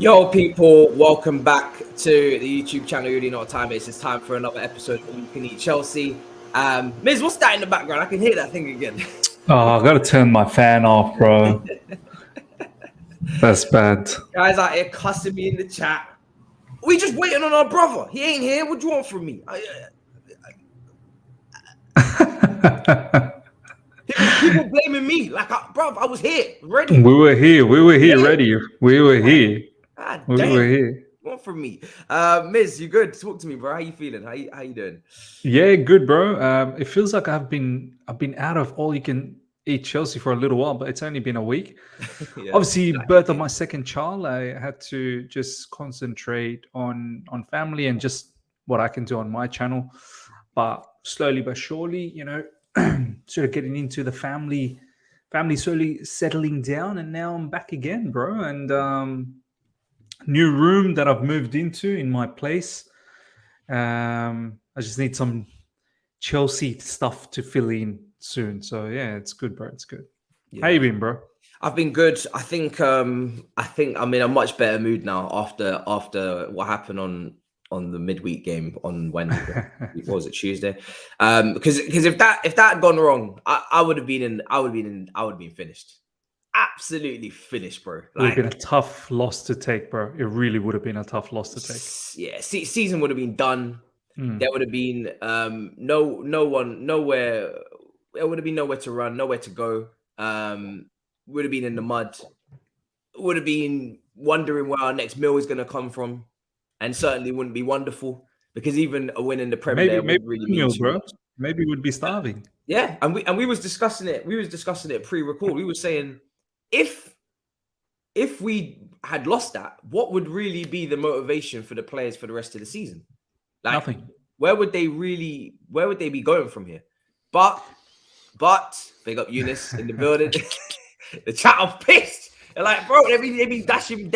Yo, people, welcome back to the YouTube channel. You already know what time it is. It's time for another episode of You Can Eat Chelsea. Miz, what's that in the background? I can hear that thing again. Oh, I gotta turn my fan off, bro. That's bad. Guys out here cussing me in the chat. We just waiting on our brother. He ain't here. What do you want from me? People blaming me. Like, bro, I was here, ready. We were here, ready. We were here. God We damn. were here. What from me? Miz, you good? Talk to me, bro. How you feeling? How you doing? Yeah, good, bro. It feels like I've been out of all you can eat Chelsea for a little while, but it's only been a week. Yeah. Obviously, birth of my second child, I had to just concentrate on family and just what I can do on my channel. But slowly but surely, sort of getting into the family slowly settling down, and now I'm back again, bro. And new room that I've moved into in my place. I just need some Chelsea stuff to fill in soon. So yeah, it's good, bro. It's good. Yeah. How you been, bro? I've been good. I think I'm in a much better mood now after what happened on the midweek game on Wednesday. What was it, Tuesday? Because if that had gone wrong, I would have been finished. Absolutely finished, bro. It would have been a tough loss to take, bro. It really would have been a tough loss to take. Yeah, season would have been done. There would have been nowhere. There would have been nowhere to run, nowhere to go. Would have been in the mud. Would have been wondering where our next meal is going to come from, and certainly wouldn't be wonderful because even a win in the Premier League would really mean bro. Maybe we'd be starving. Yeah, and we was discussing it. We was discussing it pre-record. We were saying if we had lost that, what would really be the motivation for the players for the rest of the season? Like, Nothing. Where would they be going from here? But big up Younes in the building. The chat are pissed. They're like, bro, they've been dashing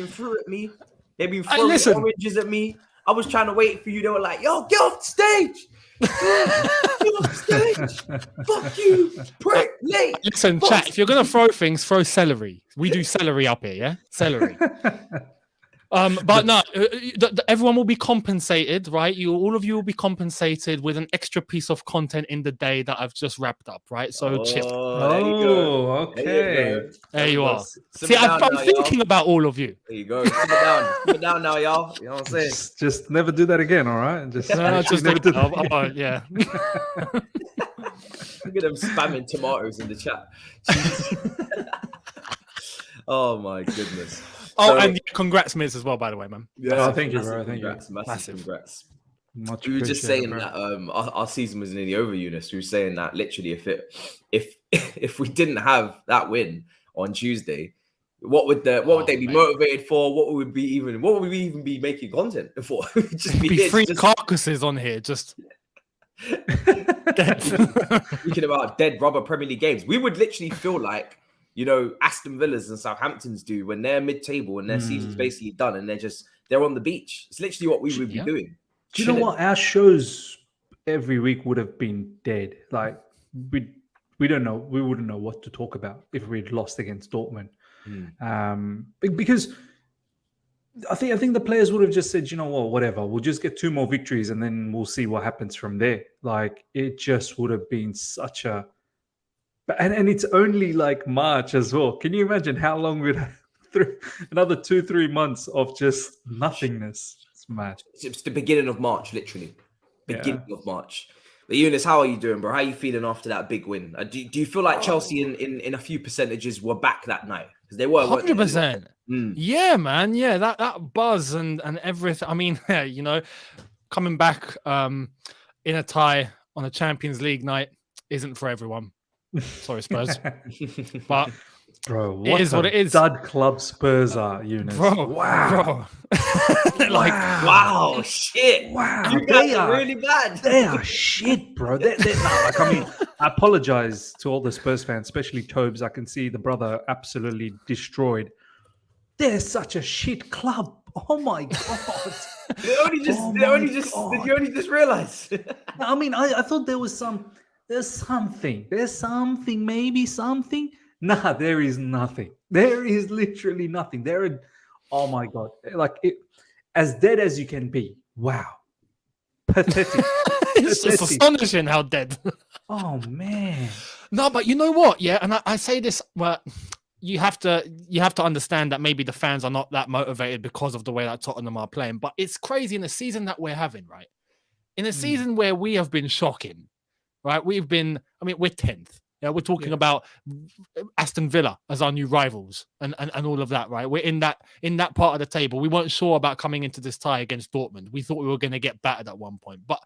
through at me. They've been throwing oranges at me. I was trying to wait for you. They were like, yo, get off the stage. Get off the stage. Fuck you. Prick, late. Listen, chat, if you're going to throw things, throw celery. We do celery up here, yeah? Celery. But no, everyone will be compensated, right? All of you will be compensated with an extra piece of content in the day that I've just wrapped up, right? So chill. There you go. Okay. There you are. See, I'm thinking about all of you. There you go. Sit down now, y'all. You know what I'm saying? Just never do that again, all right? Just never do that. Yeah. Look at them spamming tomatoes in the chat. Oh my goodness. And congrats, Miz, as well, by the way, man. Yeah, thank you, bro. Thank you. Massive congrats. Much We were just saying bro. that our season was nearly over, Younes. We were saying that literally if we didn't have that win on Tuesday, what would they be motivated for? What would we even be making content for? Just be three carcasses on here, just dead. Speaking about dead rubber Premier League games, we would literally feel like, Aston Villas and Southamptons do when they're mid-table and their season's basically done and they're on the beach. It's literally what we would be doing. Do you know what? Our shows every week would have been dead. Like we don't know. We wouldn't know what to talk about if we'd lost against Dortmund. Because I think the players would have just said, you know what, whatever. We'll just get 2 more victories and then we'll see what happens from there. Like it just would have been such a. And it's only like March as well. Can you imagine how long we'd have another 2-3 months of just nothingness? It's mad. It's the beginning of March, literally. Beginning of March. But Younes, how are you doing, bro? How are you feeling after that big win? Do you feel like Chelsea in a few percentages were back that night? Because they were 100%. Yeah, man. Yeah, that buzz and everything. I mean, coming back in a tie on a Champions League night isn't for everyone. Sorry, Spurs. But bro, it is what it is. Dud club Spurs are, Younes. Bro. Wow, shit. Wow, you guys are really bad. They are shit, bro. I apologize to all the Spurs fans, especially Thabz. I can see the brother absolutely destroyed. They're such a shit club. Oh my god. Did you only just realize? I mean, I thought there was There's something, maybe something. Nah, there is nothing. There is literally nothing. They're Oh my God. Like, as dead as you can be. Wow. Pathetic. It's just astonishing how dead. Oh, man. No, but you know what? Yeah, and I say this, well, you have to understand that maybe the fans are not that motivated because of the way that Tottenham are playing. But it's crazy in the season that we're having, right? In a season where we have been shocking, right? We're 10th. Yeah, we're talking about Aston Villa as our new rivals and all of that, right? We're in that part of the table. We weren't sure about coming into this tie against Dortmund. We thought we were going to get battered at one point, but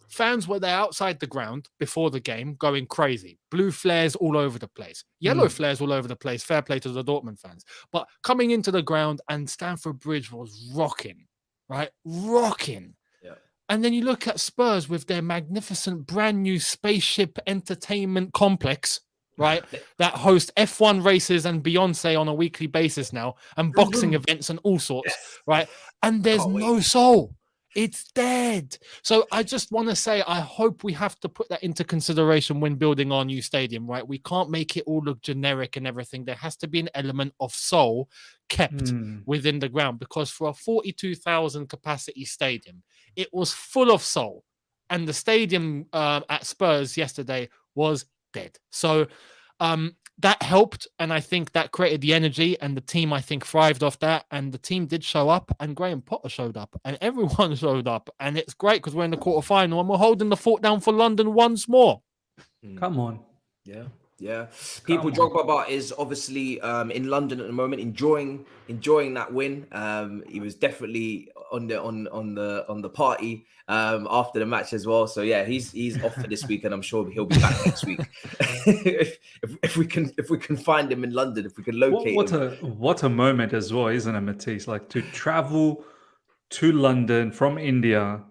fans were there outside the ground before the game going crazy. Blue flares all over the place. Yellow flares all over the place. Fair play to the Dortmund fans. But coming into the ground and Stamford Bridge was rocking, right? Rocking. And then you look at Spurs with their magnificent brand new spaceship entertainment complex, right? That host F1 races and Beyonce on a weekly basis now, and boxing events and all sorts, right? And there's no soul. It's dead. So I just want to say, I hope we have to put that into consideration when building our new stadium, right? We can't make it all look generic and everything. There has to be an element of soul kept within the ground, because for a 42,000 capacity stadium, it was full of soul. And the stadium at Spurs yesterday was dead. So that helped, and I think that created the energy, and the team, I think, thrived off that, and the team did show up, and Graham Potter showed up, and everyone showed up, and it's great because we're in the quarterfinal and we're holding the fort down for London once more. Come on. Yeah. People Drogba is obviously in London at the moment, enjoying that win. He was definitely on the party after the match as well. So yeah, he's off for this week, and I'm sure he'll be back next week. if we can find him in London, if we can locate him. What a moment as well, isn't it, Matisse? Like, to travel to London from India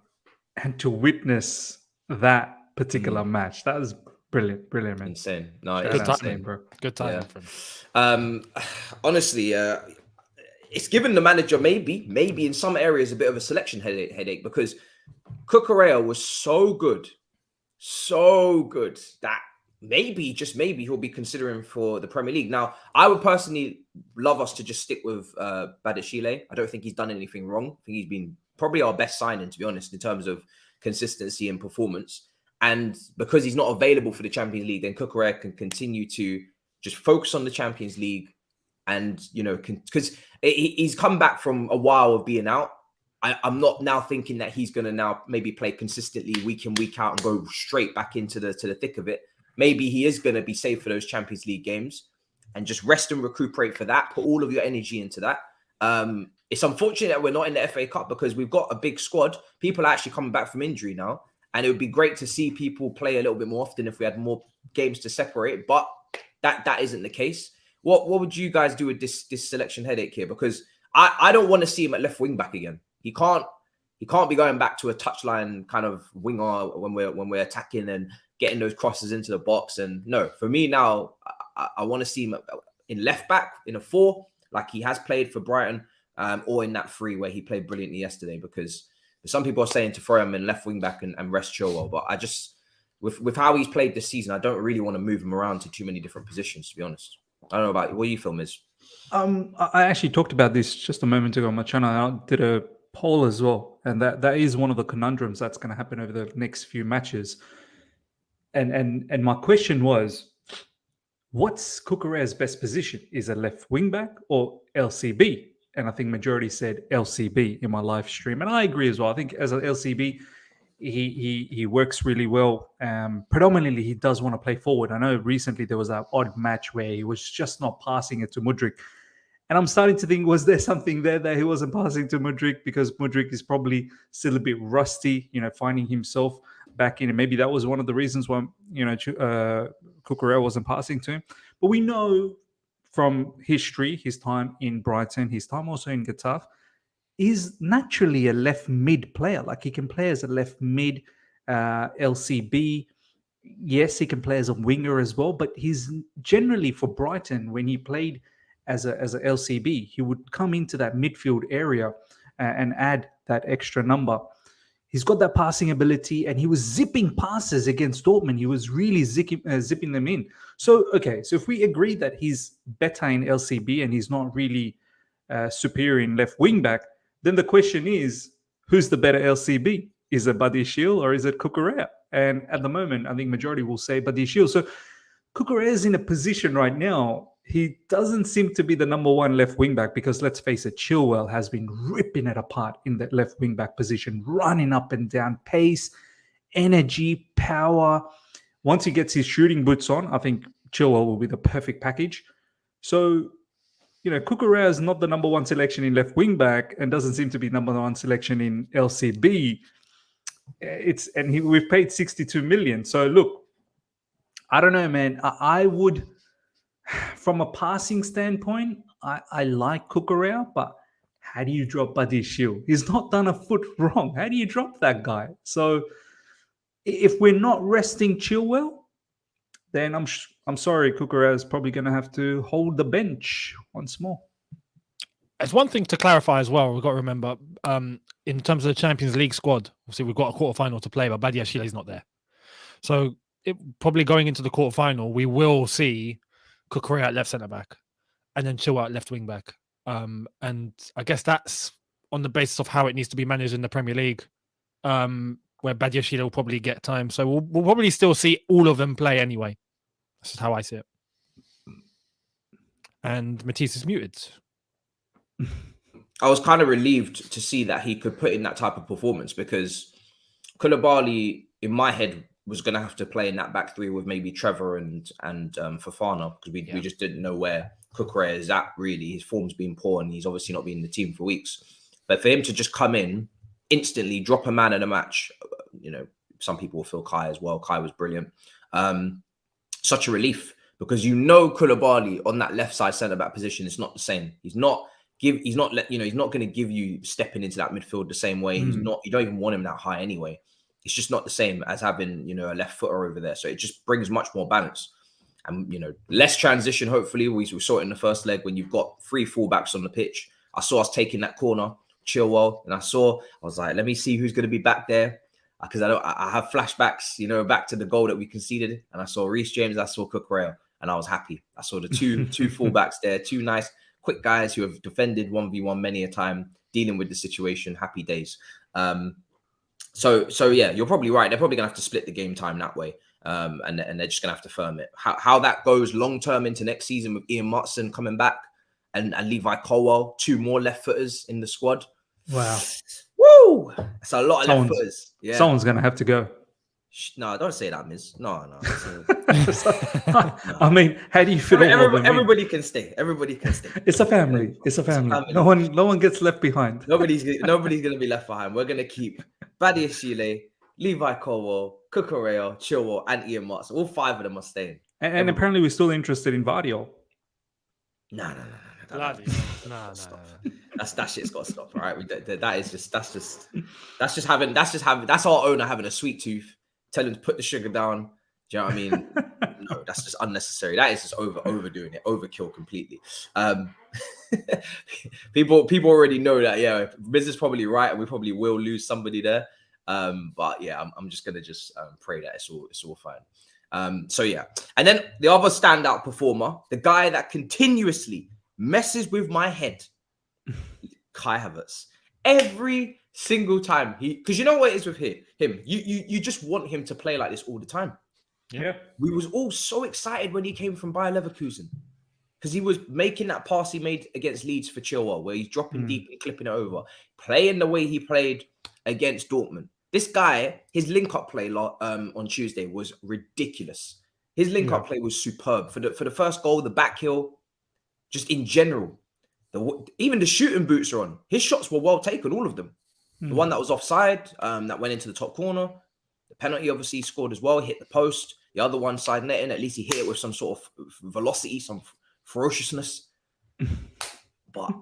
and to witness that particular match. That was brilliant, man. Insane. No, good it's time, bro. Good time. Yeah. Honestly, it's given the manager maybe in some areas a bit of a selection headache, because Cucurella was so good that maybe, just maybe, he'll be considering for the Premier League. Now, I would personally love us to just stick with Badiashile. I don't think he's done anything wrong. I think he's been probably our best signing, to be honest, in terms of consistency and performance. And because he's not available for the Champions League, then Cucurella can continue to just focus on the Champions League. And, because he's come back from a while of being out. I'm not now thinking that he's going to now maybe play consistently week in, week out and go straight back into the thick of it. Maybe he is going to be safe for those Champions League games and just rest and recuperate for that. Put all of your energy into that. It's unfortunate that we're not in the FA Cup, because we've got a big squad. People are actually coming back from injury now. And it would be great to see people play a little bit more often if we had more games to separate. But that isn't the case. What would you guys do with this selection headache here? Because I don't want to see him at left wing back again. He can't be going back to a touchline kind of winger when we're attacking and getting those crosses into the box. And no, for me now, I want to see him in left back in a 4, like he has played for Brighton, or in that 3 where he played brilliantly yesterday. Because some people are saying to throw him in left wing back and rest Chilwell, but I just, with how he's played this season, I don't really want to move him around to too many different positions, to be honest. I don't know about you. What do you feel, Miz? I actually talked about this just a moment ago on my channel. I did a poll as well, and that is one of the conundrums that's going to happen over the next few matches. And my question was, what's Cucurella's best position? Is it left wing back or LCB? And I think majority said LCB in my live stream. And I agree as well. I think as an LCB, he works really well. Predominantly, he does want to play forward. I know recently there was that odd match where he was just not passing it to Mudryk. And I'm starting to think, was there something there that he wasn't passing to Mudryk because Mudryk is probably still a bit rusty, finding himself back in. And maybe that was one of the reasons why, Cucurella wasn't passing to him. But we know from history, his time in Brighton, his time also in Getafe, is naturally a left mid player. Like, he can play as a left mid, LCB. Yes, he can play as a winger as well, but he's generally, for Brighton, when he played as a LCB, he would come into that midfield area and add that extra number. He's got that passing ability, and he was zipping passes against Dortmund. He was really zipping them in. So if we agree that he's better in LCB and he's not really superior in left wing back, then the question is, who's the better LCB? Is it Badiashile or is it Cucurella? And at the moment, I think majority will say Badiashile. So Cucurella is in a position right now. He doesn't seem to be the number one left wing back because, let's face it, Chilwell has been ripping it apart in that left wing back position, running up and down, pace, energy, power. Once he gets his shooting boots on, I think Chilwell will be the perfect package. So, Cucurella is not the number one selection in left wing back and doesn't seem to be number one selection in LCB. We've paid 62 million. So look, I don't know, man. I would, from a passing standpoint, I like Cucurella, but how do you drop Badiashile? He's not done a foot wrong. How do you drop that guy? So if we're not resting Chilwell, then I'm sorry, Cucurella is probably going to have to hold the bench once more. There's one thing to clarify as well. We've got to remember, in terms of the Champions League squad, obviously we've got a quarterfinal to play, but Badiashile is not there. So probably going into the quarterfinal, we will see Cucurella at left centre back, and then Chilwell at left wing back. And I guess that's on the basis of how it needs to be managed in the Premier League, where Badiashile will probably get time. So we'll probably still see all of them play anyway. That's just how I see it. And Matisse is muted. I was kind of relieved to see that he could put in that type of performance, because Koulibaly, in my head, was going to have to play in that back three with maybe Trevor and Fofana, because we just didn't know where Cucurella is at, really. His form's been poor and he's obviously not been in the team for weeks. But for him to just come in, instantly drop a man in a match, some people will feel Kai as well. Kai was brilliant. Such a relief, because Koulibaly on that left side centre back position is not the same. He's not going to give you stepping into that midfield the same way. You don't even want him that high anyway. It's just not the same as having, a left footer over there. So it just brings much more balance and, less transition. Hopefully we saw it in the first leg when you've got 3 fullbacks on the pitch. I saw us taking that corner, Chilwell, and I was like, let me see who's going to be back there. Because I have flashbacks, back to the goal that we conceded. And I saw Reece James, I saw Cucurella, and I was happy. I saw the two fullbacks there, 2 nice, quick guys who have defended 1v1 many a time, dealing with the situation. Happy days. So yeah, you're probably right. They're probably gonna have to split the game time that way, and they're just gonna have to firm it. How that goes long term into next season with Ian Matson coming back and Levi Colwell, 2 more left footers in the squad. Wow, woo! It's a lot of left footers. Yeah, someone's gonna have to go. No, don't say that, Miz. No. I mean, how do you feel? Everybody can stay. Everybody can stay. It's a family. It's a family. No one gets left behind. Nobody's gonna be left behind. We're gonna keep Badiashile, Levi Colwell, Cucurella, Chilwell, and Ian Matson. All 5 of them are staying. And apparently, we're still interested in Vardio. No. No. That shit's got to stop. All right, that's our owner having a sweet tooth. Tell him to put the sugar down. Do you know what I mean? No, that's just unnecessary. That is just overdoing it, overkill completely. People already know that. Yeah, Miz is probably right, and we probably will lose somebody there. But yeah, I'm just gonna pray that it's all fine. So yeah, and then the other standout performer, the guy that continuously messes with my head, Kai Havertz. Every single time because you know what it is with him. You just want him to play like this all the time. Yeah. We was all so excited when he came from Bayer Leverkusen, because he was making that pass he made against Leeds for Chilwell, where he's dropping deep and clipping it over, playing the way he played against Dortmund. This guy, his link-up play on Tuesday was ridiculous. His link-up play was superb. For the first goal, the back heel, just in general. Even the shooting boots are on. His shots were well taken, all of them. The one that was offside, that went into the top corner. The penalty, obviously, he scored as well. Hit the post. The other one, side netting. At least he hit it with some sort of velocity, some ferociousness. But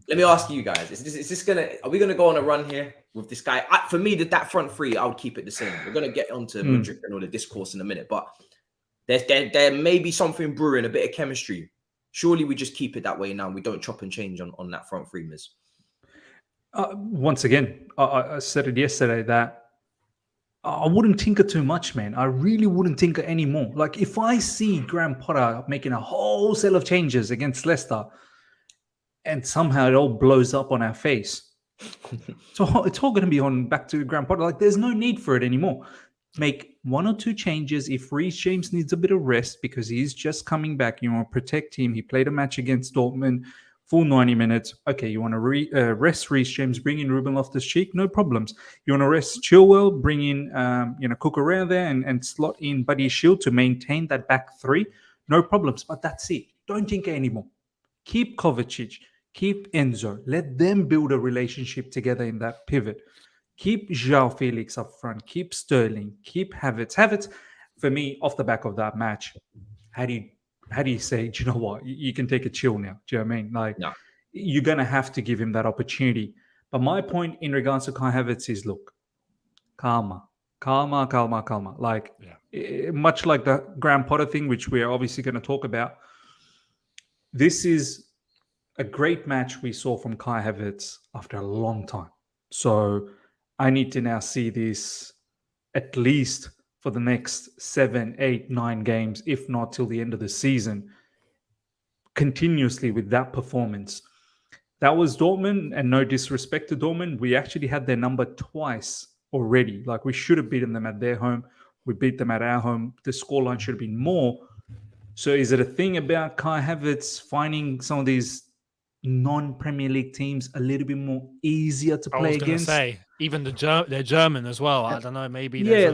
let me ask you guys: are we gonna go on a run here with this guy? For me, that front three, I would keep it the same. We're gonna get onto Mudryk and all the discourse in a minute, but there may be something brewing, a bit of chemistry. Surely we just keep it that way now. We don't chop and change on that front three, Miz. Once again, I said it yesterday that I wouldn't tinker too much, man. I really wouldn't tinker anymore. Like, if I see Graham Potter making a whole set of changes against Leicester, and somehow it all blows up on our face. So it's all going to be on back to Graham Potter. Like, there's no need for it anymore. Make 1 or 2 changes. If Reece James needs a bit of rest because he's just coming back, you want to protect him. He played a match against Dortmund, full 90 minutes. Okay, you want to rest Reece James, bring in Ruben Loftus-Cheek, no problems. You want to rest Chilwell, bring in Cucurella there and slot in Buddy Shield to maintain that back 3, no problems. But that's it. Don't tinker anymore. Keep Kovacic, keep Enzo. Let them build a relationship together in that pivot. Keep João Felix up front. Keep Sterling. Keep Havertz. Havertz, for me, off the back of that match, how do you say, do you know what? You can take a chill now. Do you know what I mean? Like, No. You're going to have to give him that opportunity. But my point in regards to Kai Havertz is, look, calma. Like, much like the Graham Potter thing, which we're obviously going to talk about, this is a great match we saw from Kai Havertz after a long time. So I need to now see this at least for the next 7, 8, 9 games, if not till the end of the season, continuously with that performance. That was Dortmund, and no disrespect to Dortmund, we actually had their number twice already. Like, we should have beaten them at their home. We beat them at our home. The scoreline should have been more. So is it a thing about Kai Havertz finding some of these non-Premier League teams a little bit more easier to play against? I was going to say, even they're German as well. I don't know, maybe the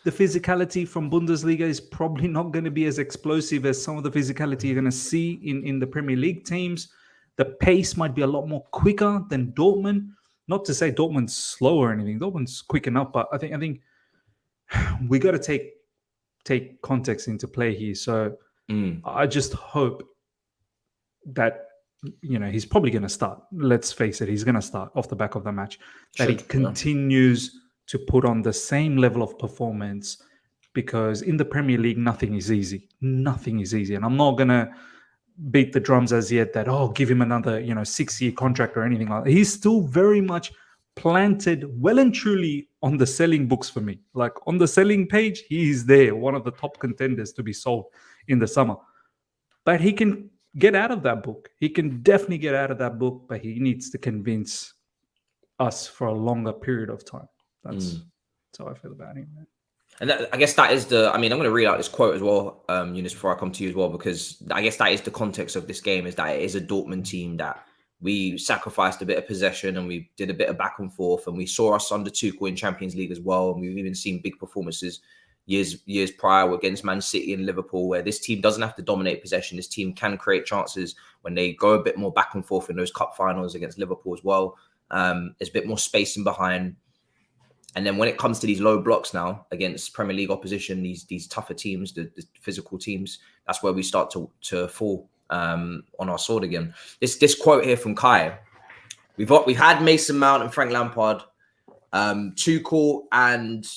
physicality from Bundesliga is probably not going to be as explosive as some of the physicality you're going to see in the Premier League teams. The pace might be a lot more quicker than Dortmund. Not to say Dortmund's slow or anything. Dortmund's quick enough, but I think we got to take context into play here. So I just hope that, he's probably going to start. Let's face it, he's going to start off the back of the match. That he continues to put on the same level of performance, because in the Premier League, nothing is easy. Nothing is easy. And I'm not going to beat the drums as yet that, give him another, 6-year contract or anything like that. He's still very much planted well and truly on the selling books for me. Like, on the selling page, he is there, one of the top contenders to be sold in the summer. But he can get out of that book. He can definitely get out of that book, but he needs to convince us for a longer period of time. That's how I feel about him, man. And I guess that is I'm going to read out this quote as well, Younes, before I come to you as well, because I guess that is the context of this game, is that it is a Dortmund team that we sacrificed a bit of possession and we did a bit of back and forth, and we saw us under Tuchel in Champions League as well. And we've even seen big performances years prior against Man City and Liverpool, where this team doesn't have to dominate possession. This team can create chances when they go a bit more back and forth in those cup finals against Liverpool as well. There's a bit more space in behind. And then when it comes to these low blocks now against Premier League opposition, these tougher teams, the physical teams, that's where we start to fall on our sword again. This quote here from Kai: we've had Mason Mount and Frank Lampard, Tuchel, and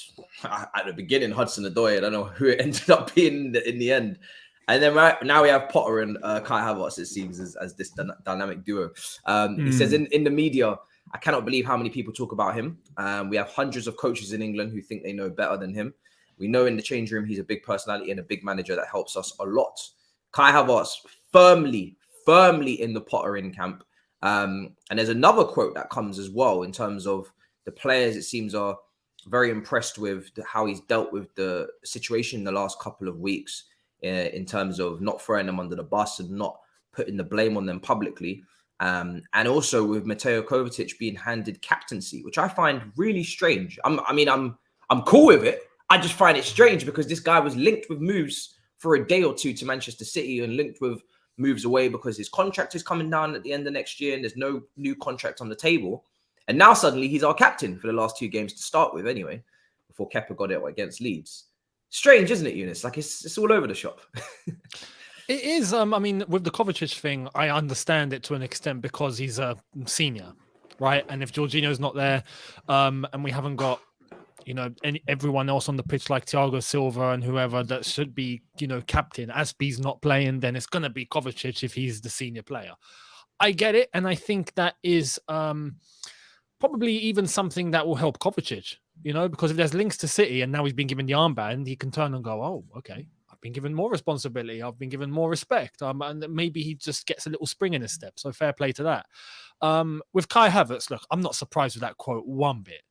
at the beginning Hudson-Odoi. I don't know who it ended up being in the end. And then now we have Potter and Kai Havertz, it seems, as this dynamic duo. He says in the media, I cannot believe how many people talk about him. We have hundreds of coaches in England who think they know better than him. We know in the change room he's a big personality and a big manager that helps us a lot. Kai Havertz firmly in the Potter-in camp. And there's another quote that comes as well in terms of the players, it seems, are very impressed with how he's dealt with the situation in the last couple of weeks in terms of not throwing them under the bus and not putting the blame on them publicly. And also with Mateo Kovacic being handed captaincy, which I find really strange. I'm cool with it. I just find it strange because this guy was linked with moves for a day or two to Manchester City and linked with moves away because his contract is coming down at the end of next year and there's no new contract on the table. And now suddenly he's our captain for the last 2 games to start with anyway, before Kepa got it against Leeds. Strange, isn't it, Younes? Like it's all over the shop. It is. With the Kovacic thing, I understand it to an extent because he's a senior, right? And if Jorginho's not there, and we haven't got, everyone else on the pitch like Thiago Silva and whoever that should be, captain. Aspie's not playing, then it's going to be Kovacic if he's the senior player. I get it, and I think that is probably even something that will help Kovacic. Because if there's links to City and now he's been given the armband, he can turn and go, oh, okay. I've been given more responsibility. I've been given more respect. And maybe he just gets a little spring in his step. So fair play to that. With Kai Havertz, look, I'm not surprised with that quote one bit.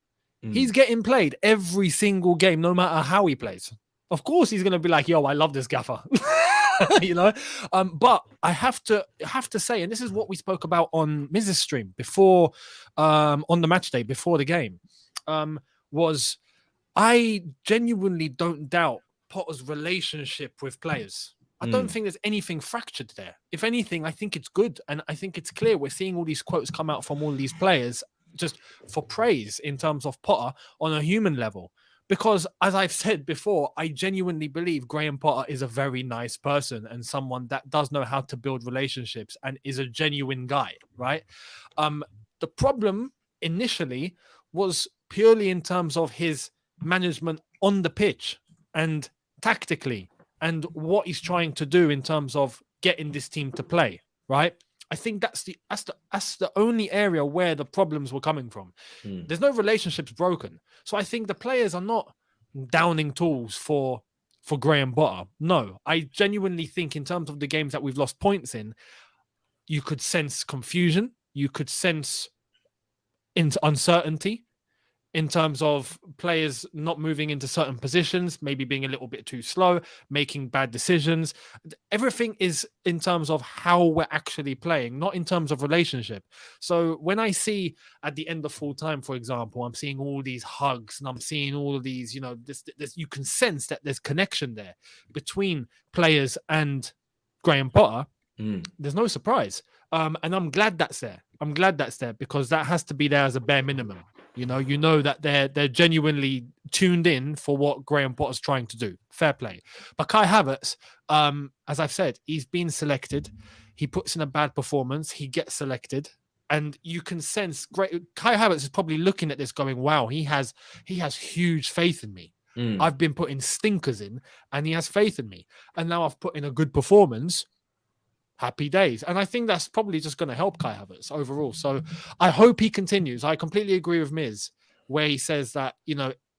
He's getting played every single game, no matter how he plays. Of course, he's going to be like, yo, I love this gaffer. But I have to say, and this is what we spoke about on Miz's stream before, on the match day before the game, was I genuinely don't doubt Potter's relationship with players. I don't think there's anything fractured there. If anything, I think it's good, and I think it's clear. We're seeing all these quotes come out from all these players just for praise in terms of Potter on a human level. Because, as I've said before, I genuinely believe Graham Potter is a very nice person and someone that does know how to build relationships and is a genuine guy, right? The problem initially was purely in terms of his management on the pitch and tactically and what he's trying to do in terms of getting this team to play, right? I think that's the only area where the problems were coming from. There's no relationships broken. So I think the players are not downing tools for Graham Potter. No, I genuinely think in terms of the games that we've lost points in, you could sense confusion. You could sense uncertainty in terms of players not moving into certain positions, maybe being a little bit too slow, making bad decisions. Everything is in terms of how we're actually playing, not in terms of relationship. So when I see at the end of full time, for example, I'm seeing all these hugs and I'm seeing all of these, this, you can sense that there's connection there between players and Graham Potter. There's no surprise. And I'm glad that's there. I'm glad that's there because that has to be there as a bare minimum. You know that they're genuinely tuned in for what Graham Potter's trying to do. Fair play. But Kai Havertz, as I've said, he's been selected. He puts in a bad performance. He gets selected. And you can sense Kai Havertz is probably looking at this going, wow, he has huge faith in me. I've been putting stinkers in and he has faith in me. And now I've put in a good performance. Happy days. And I think that's probably just going to help Kai Havertz overall. So I hope he continues. I completely agree with Miz where he says that,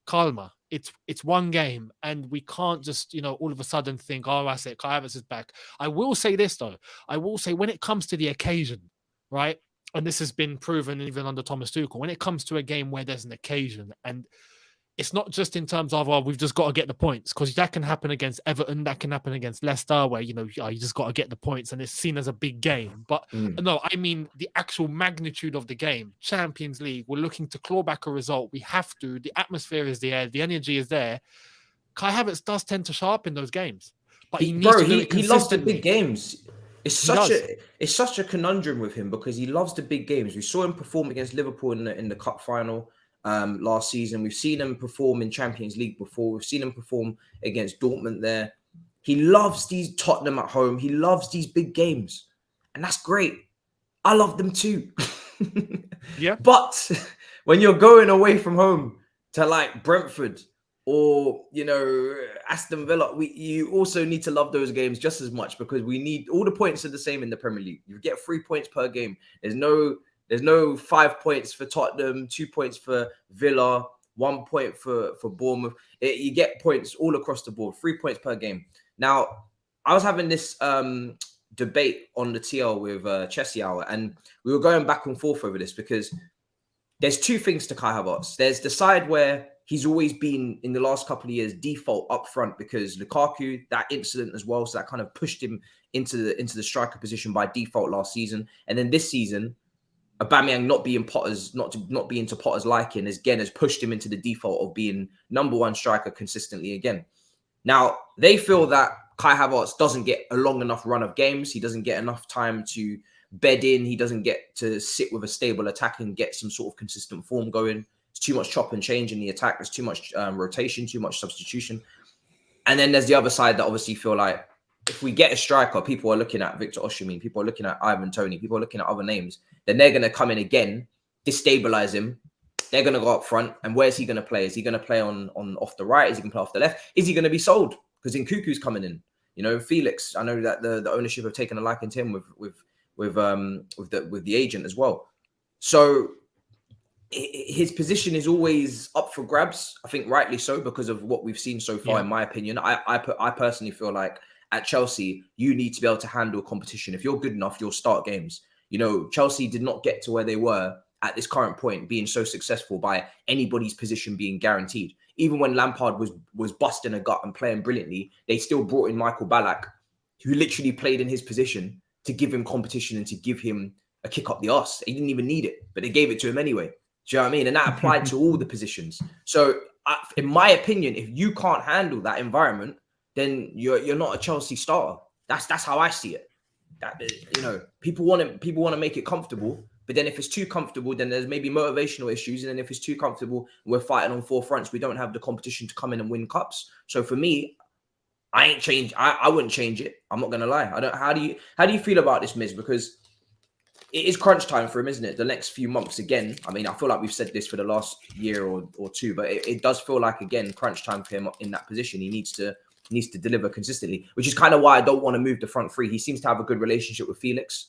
calma, it's one game and we can't just, all of a sudden think, oh, that's it, Kai Havertz is back. I will say this though. I will say when it comes to the occasion, right? And this has been proven even under Thomas Tuchel, when it comes to a game where there's an occasion and it's not just in terms of, we've just got to get the points, because that can happen against Everton, that can happen against Leicester, where, you just got to get the points and it's seen as a big game. But no, I mean the actual magnitude of the game. Champions League, we're looking to claw back a result. We have to. The atmosphere is there. The energy is there. Kai Havertz does tend to show up in those games. But he loves the big games. It's such a conundrum with him because he loves the big games. We saw him perform against Liverpool in the cup final last season. We've seen him perform in Champions League before. We've seen him perform against Dortmund there. He loves these Tottenham at home. He loves these big games. And that's great. I love them too. Yeah. But when you're going away from home to like Brentford or, Aston Villa, you also need to love those games just as much because we need all the points are the same in the Premier League. You get 3 points per game. There's no 5 points for Tottenham, 2 points for Villa, 1 point for Bournemouth. You get points all across the board, 3 points per game. Now, I was having this debate on the TL with Chelsea Hour, and we were going back and forth over this because there's two things to Kai Havertz. There's the side where he's always been, in the last couple of years, default up front because Lukaku, that incident as well, so that kind of pushed him into the striker position by default last season. And then this season, Aubameyang not being to Potter's liking again has pushed him into the default of being number one striker consistently again. Now, they feel that Kai Havertz doesn't get a long enough run of games. He doesn't get enough time to bed in. He doesn't get to sit with a stable attack and get some sort of consistent form going. It's too much chop and change in the attack. There's too much rotation, too much substitution. And then there's the other side that obviously feel like if we get a striker, people are looking at Victor Osimhen, people are looking at Ivan Toney, people are looking at other names, then they're going to come in again, destabilize him. They're going to go up front. And where's he going to play? Is he going to play on off the right? Is he going to play off the left? Is he going to be sold? Because Nkuku's coming in. Felix, I know that the ownership have taken a liking to him with the agent as well. So his position is always up for grabs. I think rightly so because of what we've seen so far. In my opinion, I personally feel like at Chelsea you need to be able to handle competition. If you're good enough, you'll start games. You know, Chelsea did not get to where they were at this current point, being so successful by anybody's position being guaranteed. Even when Lampard was busting a gut and playing brilliantly, they still brought in Michael Ballack, who literally played in his position to give him competition and to give him a kick up the arse. He didn't even need it, but they gave it to him anyway. Do you know what I mean? And that applied to all the positions. So, in my opinion, if you can't handle that environment, then you're not a Chelsea starter. That's how I see it. That, you know, people want to make it comfortable, but then if it's too comfortable, then there's maybe motivational issues. And then if it's too comfortable, we're fighting on four fronts. We don't have the competition to come in and win cups. So for me, I wouldn't change it. I'm not gonna lie. I don't. How do you feel about this, Miz? Because it is crunch time for him, isn't it? The next few months again. I mean, I feel like we've said this for the last year or two, but it does feel like again crunch time for him in that position. He needs to deliver consistently, which is kind of why I don't want to move the front three. He seems to have a good relationship with Felix.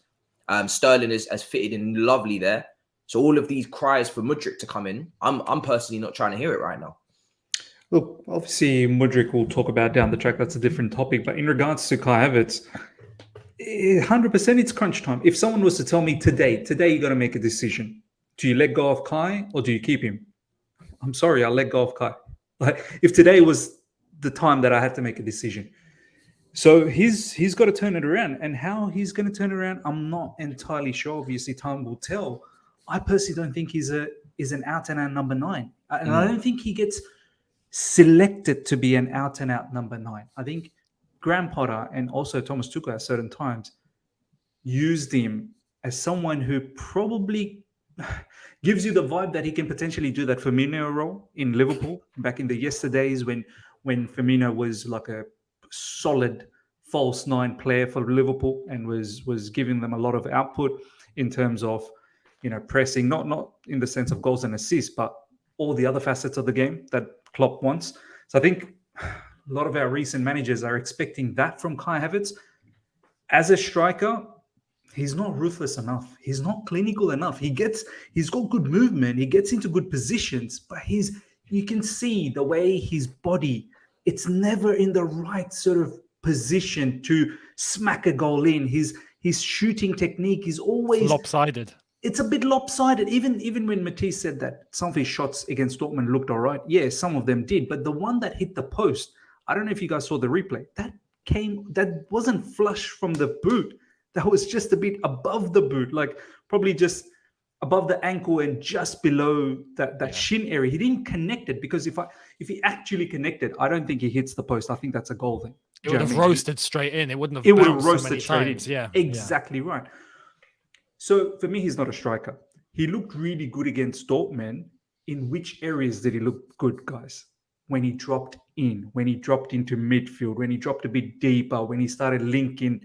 Sterling has fitted in lovely there. So all of these cries for Mudryk to come in, I'm personally not trying to hear it right now. Look, obviously Mudryk we'll talk about down the track. That's a different topic. But in regards to Kai Havertz, 100% it's crunch time. If someone was to tell me today you got to make a decision. Do you let go of Kai or do you keep him? I'm sorry, I'll let go of Kai. Like if today was the time that I had to make a decision. So he's got to turn it around. And how he's going to turn it around, I'm not entirely sure. Obviously, time will tell. I personally don't think he's an out-and-out number 9. And I don't think he gets selected to be an out-and-out number 9. I think Graham Potter and also Thomas Tuchel at certain times used him as someone who probably gives you the vibe that he can potentially do that Firmino role in Liverpool back in the yesterdays when Firmino was like a solid false 9 player for Liverpool and was giving them a lot of output in terms of, you know, pressing, not in the sense of goals and assists, but all the other facets of the game that Klopp wants. So I think a lot of our recent managers are expecting that from Kai Havertz. As a striker, he's not ruthless enough. He's not clinical enough. He's got good movement. He gets into good positions, but you can see the way his body, it's never in the right sort of position to smack a goal in. His shooting technique is always lopsided. It's a bit lopsided. Even when Matisse said that some of his shots against Dortmund looked all right, yeah, some of them did. But the one that hit the post, I don't know if you guys saw the replay. That wasn't flush from the boot. That was just a bit above the boot, like probably just above the ankle and just below that shin area. He didn't connect it because if he actually connected, I don't think he hits the post. I think that's a goal then. It would have roasted straight in. It wouldn't have. It would have bounced so roasted many straight times. in. Yeah, exactly right. So for me, he's not a striker. He looked really good against Dortmund. In which areas did he look good, guys? When he dropped in, when he dropped into midfield, when he dropped a bit deeper, when he started linking.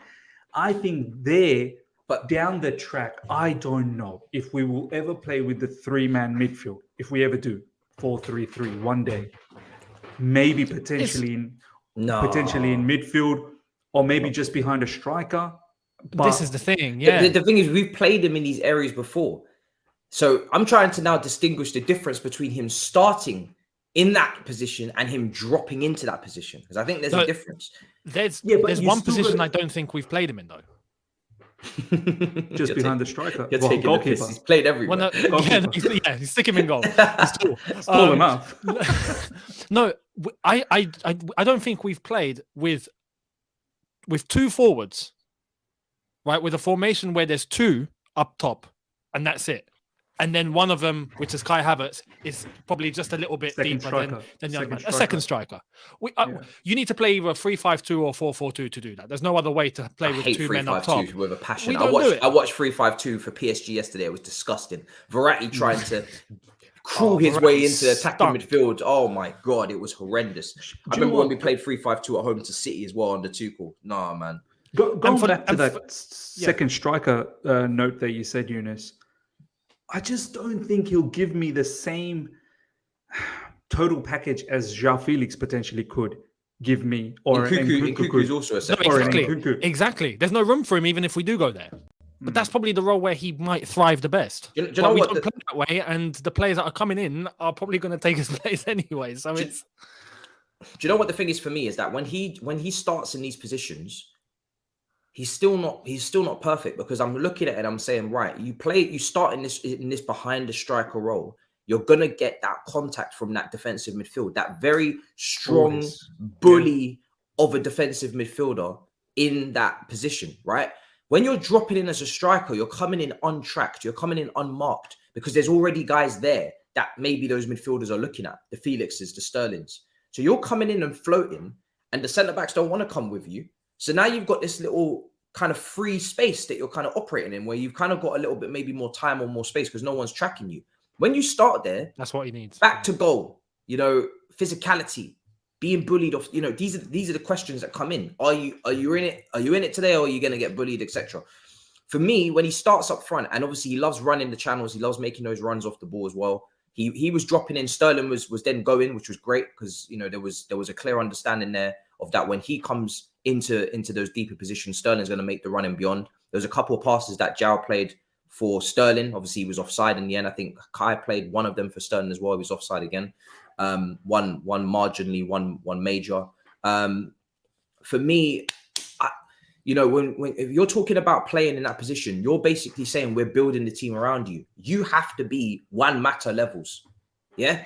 I think there, but down the track, I don't know if we will ever play with the 3-man midfield. If we ever do 4-3-3 one day, maybe potentially in midfield, or maybe just behind a striker. But this is the thing. Yeah, the thing is, we've played him in these areas before, so I'm trying to now distinguish the difference between him starting in that position and him dropping into that position, because I think there's a difference. There's one position I don't think we've played him in though. Just behind the striker. You're taking the piss. He's played everywhere. Well, stick him in goal. He's tall. Tall enough. No, I don't think we've played with 2 forwards, right? With a formation where there's 2 up top, and that's it. And then one of them, which is Kai Havertz, is probably just a little bit deeper than the other man. A second striker. You need to play either 3-5-2 or 4-4-2 to do that. There's no other way to play with 2 men up top. With a passion. I watched 3-5-2 for PSG yesterday. It was disgusting. Verratti trying to crawl his way into the attacking midfield. Oh my God, it was horrendous. I remember when we played 3-5-2 at home to City as well under Tuchel. Nah, man. Going back to that second striker note that you said, Younes, I just don't think he'll give me the same total package as João Felix potentially could give me. Or Nkunku is also a second. Exactly. There's no room for him even if we do go there. But that's probably the role where he might thrive the best. Do you But know we what? don't play that way, and the players that are coming in are probably going to take his place anyway. So Do- it's Do you know what the thing is for me is that when he starts in these positions, he's still not perfect, because I'm looking at it and I'm saying, right, you start in this behind the striker role, you're gonna get that contact from that defensive midfield, that very strong Always. bully of a defensive midfielder in that position, right? When you're dropping in as a striker, you're coming in untracked, you're coming in unmarked, because there's already guys there that maybe those midfielders are looking at, the Felixes, the Sterlings. So you're coming in and floating, and the centre-backs don't want to come with you. So now you've got this little kind of free space that you're kind of operating in, where you've kind of got a little bit, maybe more time or more space, because no one's tracking you. When you start there, that's what he needs. back to goal, physicality, being bullied off, these are the questions that come in. Are you in it? Are you in it today, or are you going to get bullied, etc.? For me, when he starts up front, and obviously he loves running the channels, he loves making those runs off the ball as well. He was dropping in. Sterling was then going, which was great, because there was a clear understanding there of that. When he comes into those deeper positions, Sterling's going to make the run and beyond. There was a couple of passes that João played for Sterling. Obviously, he was offside in the end. I think Kai played one of them for Sterling as well. He was offside again. One marginally, one major. For me, when if you're talking about playing in that position, you're basically saying we're building the team around you. You have to be Juan Mata levels. Yeah,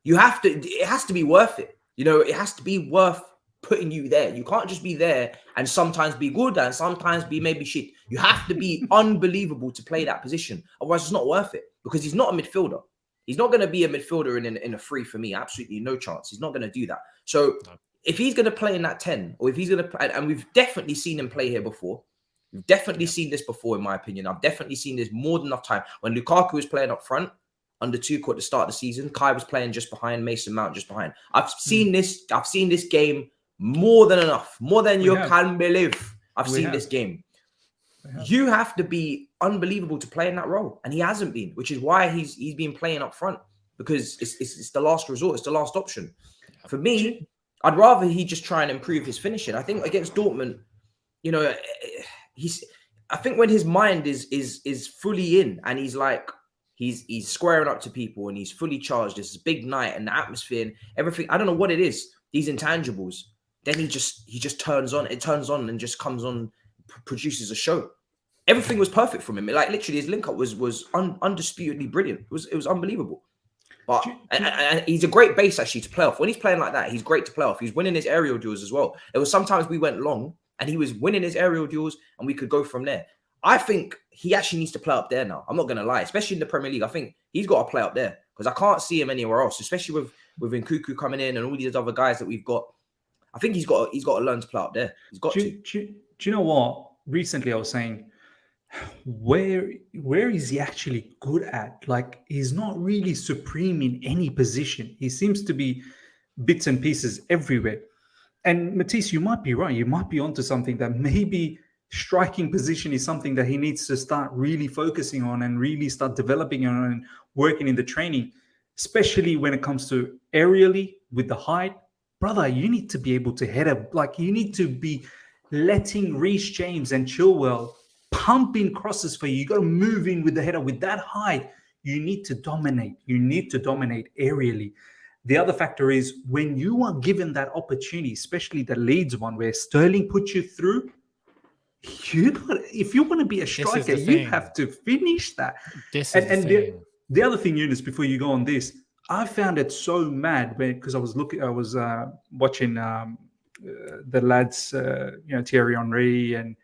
you have to. It has to be worth it. It has to be worth putting you there. You can't just be there and sometimes be good and sometimes be maybe shit. You have to be unbelievable to play that position. Otherwise, it's not worth it, because he's not a midfielder. He's not going to be a midfielder in a free for me. Absolutely no chance. He's not going to do that. So if he's going to play in that 10, or if he's going to play, and we've definitely seen him play here before. We've definitely seen this before, in my opinion. I've definitely seen this more than enough time. When Lukaku was playing up front under Tuchel at the start of the season, Kai was playing just behind, Mason Mount just behind. I've seen this. I've seen this game more than enough, more than you can believe. I've seen this game. You have to be unbelievable to play in that role, and he hasn't been, which is why he's been playing up front, because it's the last resort, it's the last option. For me, I'd rather he just try and improve his finishing. I think against Dortmund, I think when his mind is fully in, and he's like he's squaring up to people, and he's fully charged. This is a big night, and the atmosphere and everything. I don't know what it is. These intangibles. Then he just turns on. It turns on and just comes on, produces a show. Everything was perfect from him. Like literally, his link up was undisputedly brilliant. It was unbelievable. But and he's a great base actually to play off. When he's playing like that, he's great to play off. He's winning his aerial duels as well. There was sometimes we went long, and he was winning his aerial duels, and we could go from there. I think he actually needs to play up there now. I'm not going to lie, especially in the Premier League. I think he's got to play up there, because I can't see him anywhere else, especially with Nkunku coming in and all these other guys that we've got. I think he's got to learn to play up there. He's got to. Do you know what? Recently, I was saying, where is he actually good at? Like, he's not really supreme in any position. He seems to be bits and pieces everywhere. And Matisse, you might be right. You might be onto something, that maybe striking position is something that he needs to start really focusing on and really start developing on and working in the training, especially when it comes to aerially with the height. Brother, you need to be able to head up. Like, you need to be letting Reece James and Chilwell pump in crosses for you. You got to move in with the header with that height. You need to dominate. You need to dominate aerially. The other factor is, when you are given that opportunity, especially the Leeds one where Sterling puts you through, if you want to be a striker, you have to finish that. The other thing, Younes, before you go on this, I found it so mad because I was watching the lads, Thierry Henry and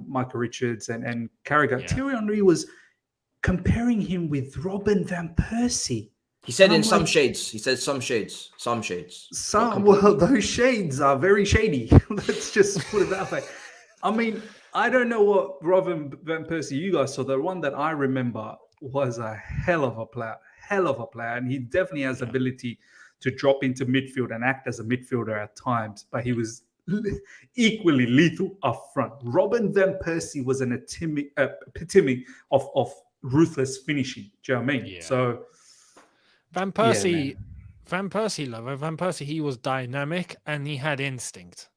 Michael Richards and Carragher. Yeah. Thierry Henry was comparing him with Robin van Persie. He said in some shades. He said some shades. Well, those shades are very shady. Let's just put it that way. I mean, I don't know what Robin van Persie you guys saw. The one that I remember was a hell of a player, and he definitely has the ability to drop into midfield and act as a midfielder at times, but he was equally lethal up front. Robin van Persie was an epitome of ruthless finishing. Do you know what I mean? Yeah. So Van Persie, he was dynamic and he had instinct.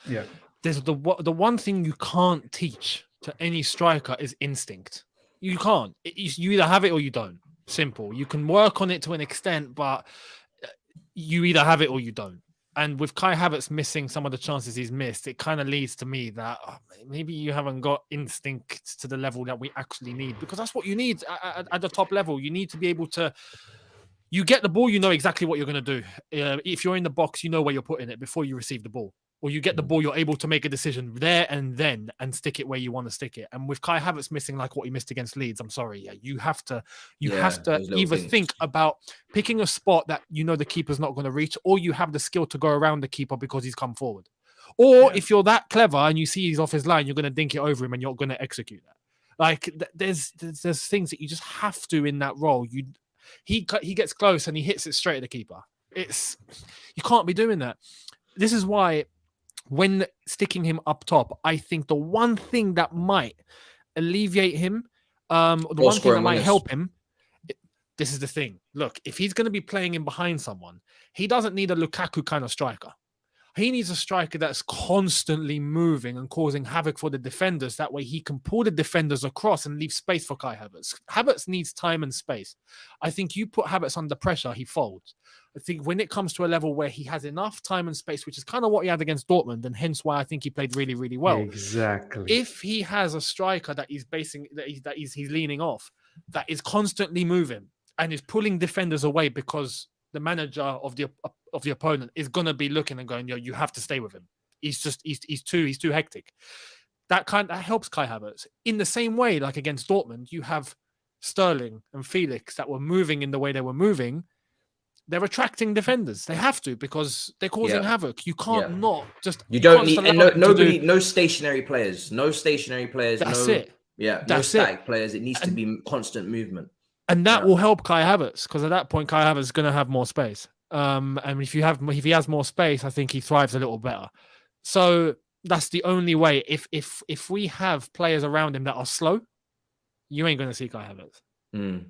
Yeah. There's the one thing you can't teach to any striker is instinct. You can't. You either have it or you don't. Simple. You can work on it to an extent, but you either have it or you don't. And with Kai Havertz missing some of the chances he's missed, it kind of leads to me that maybe you haven't got instinct to the level that we actually need, because that's what you need at the top level. You need to be able to, you get the ball, you know exactly what you're going to do. If you're in the box, you know where you're putting it before you receive the ball. Or you get the ball, you're able to make a decision there and then and stick it where you want to stick it. And with Kai Havertz missing like what he missed against Leeds, I'm sorry, you have to either think about picking a spot that you know the keeper's not going to reach, or you have the skill to go around the keeper because he's come forward. Or if you're that clever and you see he's off his line, you're going to dink it over him and you're going to execute that. Like there's things that you just have to in that role. He gets close and he hits it straight at the keeper. You can't be doing that. This is why, when sticking him up top, I think the one thing that might alleviate him, the one thing that might help him, this is the thing. Look, if he's going to be playing in behind someone, he doesn't need a Lukaku kind of striker. He needs a striker that's constantly moving and causing havoc for the defenders. That way he can pull the defenders across and leave space for Kai Havertz. Havertz needs time and space. I think you put Havertz under pressure, he folds. I think when it comes to a level where he has enough time and space, which is kind of what he had against Dortmund, and hence why I think he played really, really well. Exactly. If he has a striker that he's he's leaning off, that is constantly moving and is pulling defenders away because the manager of the opponent is gonna be looking and going, you have to stay with him. He's too hectic. That helps Kai Havertz. In the same way, like against Dortmund, you have Sterling and Felix that were moving in the way they were moving. They're attracting defenders. They have to, because they're causing havoc. You can't not just. You don't need, and no stationary players. No stationary players. That's it. Yeah, no static players. It needs to be constant movement. And that will help Kai Havertz, because at that point, Kai Havertz is going to have more space. And if he has more space, I think he thrives a little better. So that's the only way. If we have players around him that are slow, you ain't going to see Kai Havertz.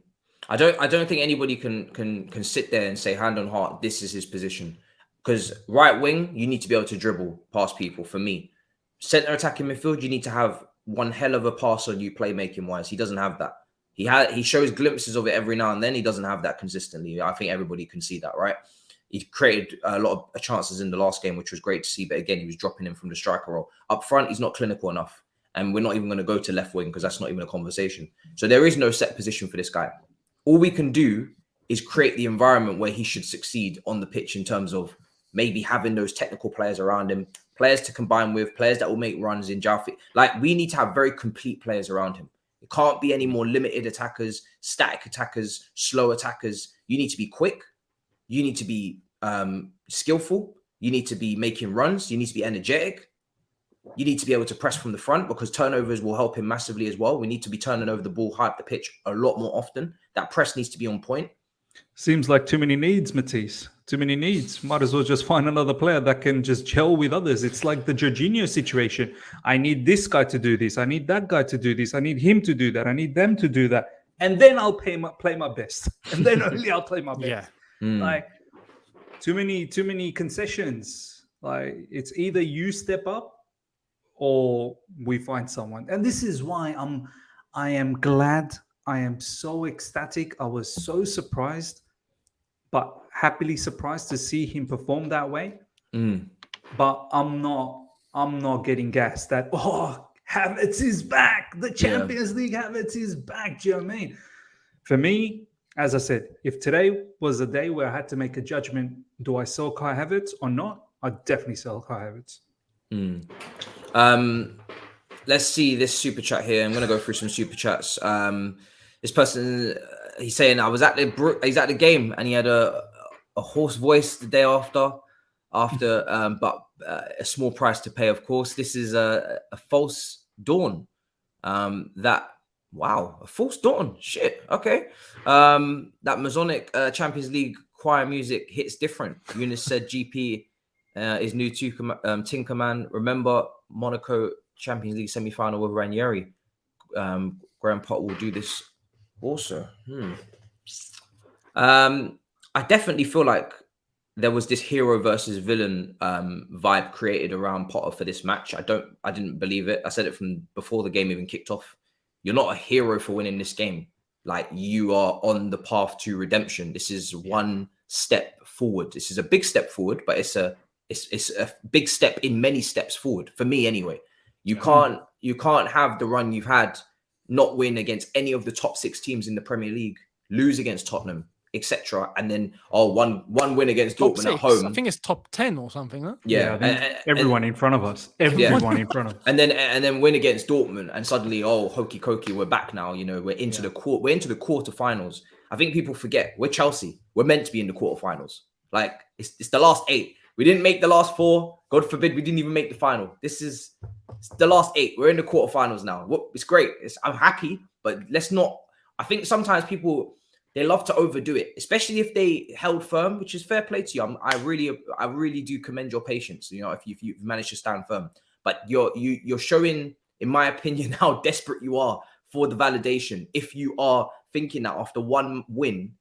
I don't think anybody can sit there and say hand on heart, this is his position. Because right wing, you need to be able to dribble past people. For me, center attacking midfield, you need to have one hell of a pass on you playmaking wise. He doesn't have that. He shows glimpses of it every now and then. He doesn't have that consistently. I think everybody can see that, right? He created a lot of chances in the last game, which was great to see. But again, he was dropping in from the striker role. Up front, he's not clinical enough. And we're not even going to go to left wing because that's not even a conversation. So there is no set position for this guy. All we can do is create the environment where he should succeed on the pitch in terms of maybe having those technical players around him, players to combine with, players that will make runs in Jalfi. Like, we need to have very complete players around him. It can't be any more limited attackers, static attackers, slow attackers. You need to be quick. You need to be skillful. You need to be making runs. You need to be energetic. You need to be able to press from the front, because turnovers will help him massively as well. We need to be turning over the ball high up the pitch a lot more often. That press needs to be on point. Seems like too many needs, Matisse. Too many needs. Might as well just find another player that can just gel with others. It's like the Jorginho situation. I need this guy to do this. I need that guy to do this. I need him to do that. I need them to do that. And then I'll play my best. And then only I'll play my best. Like, too many concessions. Like, it's either you step up or we find someone. And this is why I am glad. I am so ecstatic. I was so surprised, but happily surprised to see him perform that way. But I'm not getting gassed that, Havertz is back. The Champions League Havertz is back. Do you know what I mean? For me, as I said, if today was a day where I had to make a judgment, do I sell Kai Havertz or not? I'd definitely sell Kai Havertz. Let's see this super chat here. I'm going to go through some super chats. This person, he's saying, he's at the game and he had a hoarse voice the day after, but a small price to pay, of course. This is a false dawn. A false dawn. Shit. Okay. That Masonic Champions League choir music hits different. Younes said GP is new to Tinkerman. Remember Monaco Champions League semi-final with Ranieri. Graham Potter will do this also. I definitely feel like there was this hero versus villain vibe created around Potter for this match. I didn't believe it. I said it from before the game even kicked off. You're not a hero for winning this game. Like, you are on the path to redemption. This is one step forward. This is a big step forward, but it's a big step in many steps forward for me anyway. You can't have the run you've had, not win against any of the top 6 teams in the Premier League, lose against Tottenham, etc., and then one win against Dortmund at home. I think it's top 10 or something. Huh? Yeah, everyone in front of us. Everyone in front of us. And then win against Dortmund, and suddenly, hokey cokey, we're back now. You know, we're into the quarterfinals. I think people forget we're Chelsea. We're meant to be in the quarterfinals. Like, it's the last 8. We didn't make the last 4. God forbid we didn't even make the final. It's the last 8. We're in the quarterfinals now. It's great. I'm happy, but let's not. I think sometimes people, they love to overdo it, especially if they held firm, which is fair play to you. I really do commend your patience. You know, if you've managed to stand firm, but you're showing, in my opinion, how desperate you are for the validation. If you are thinking that after one win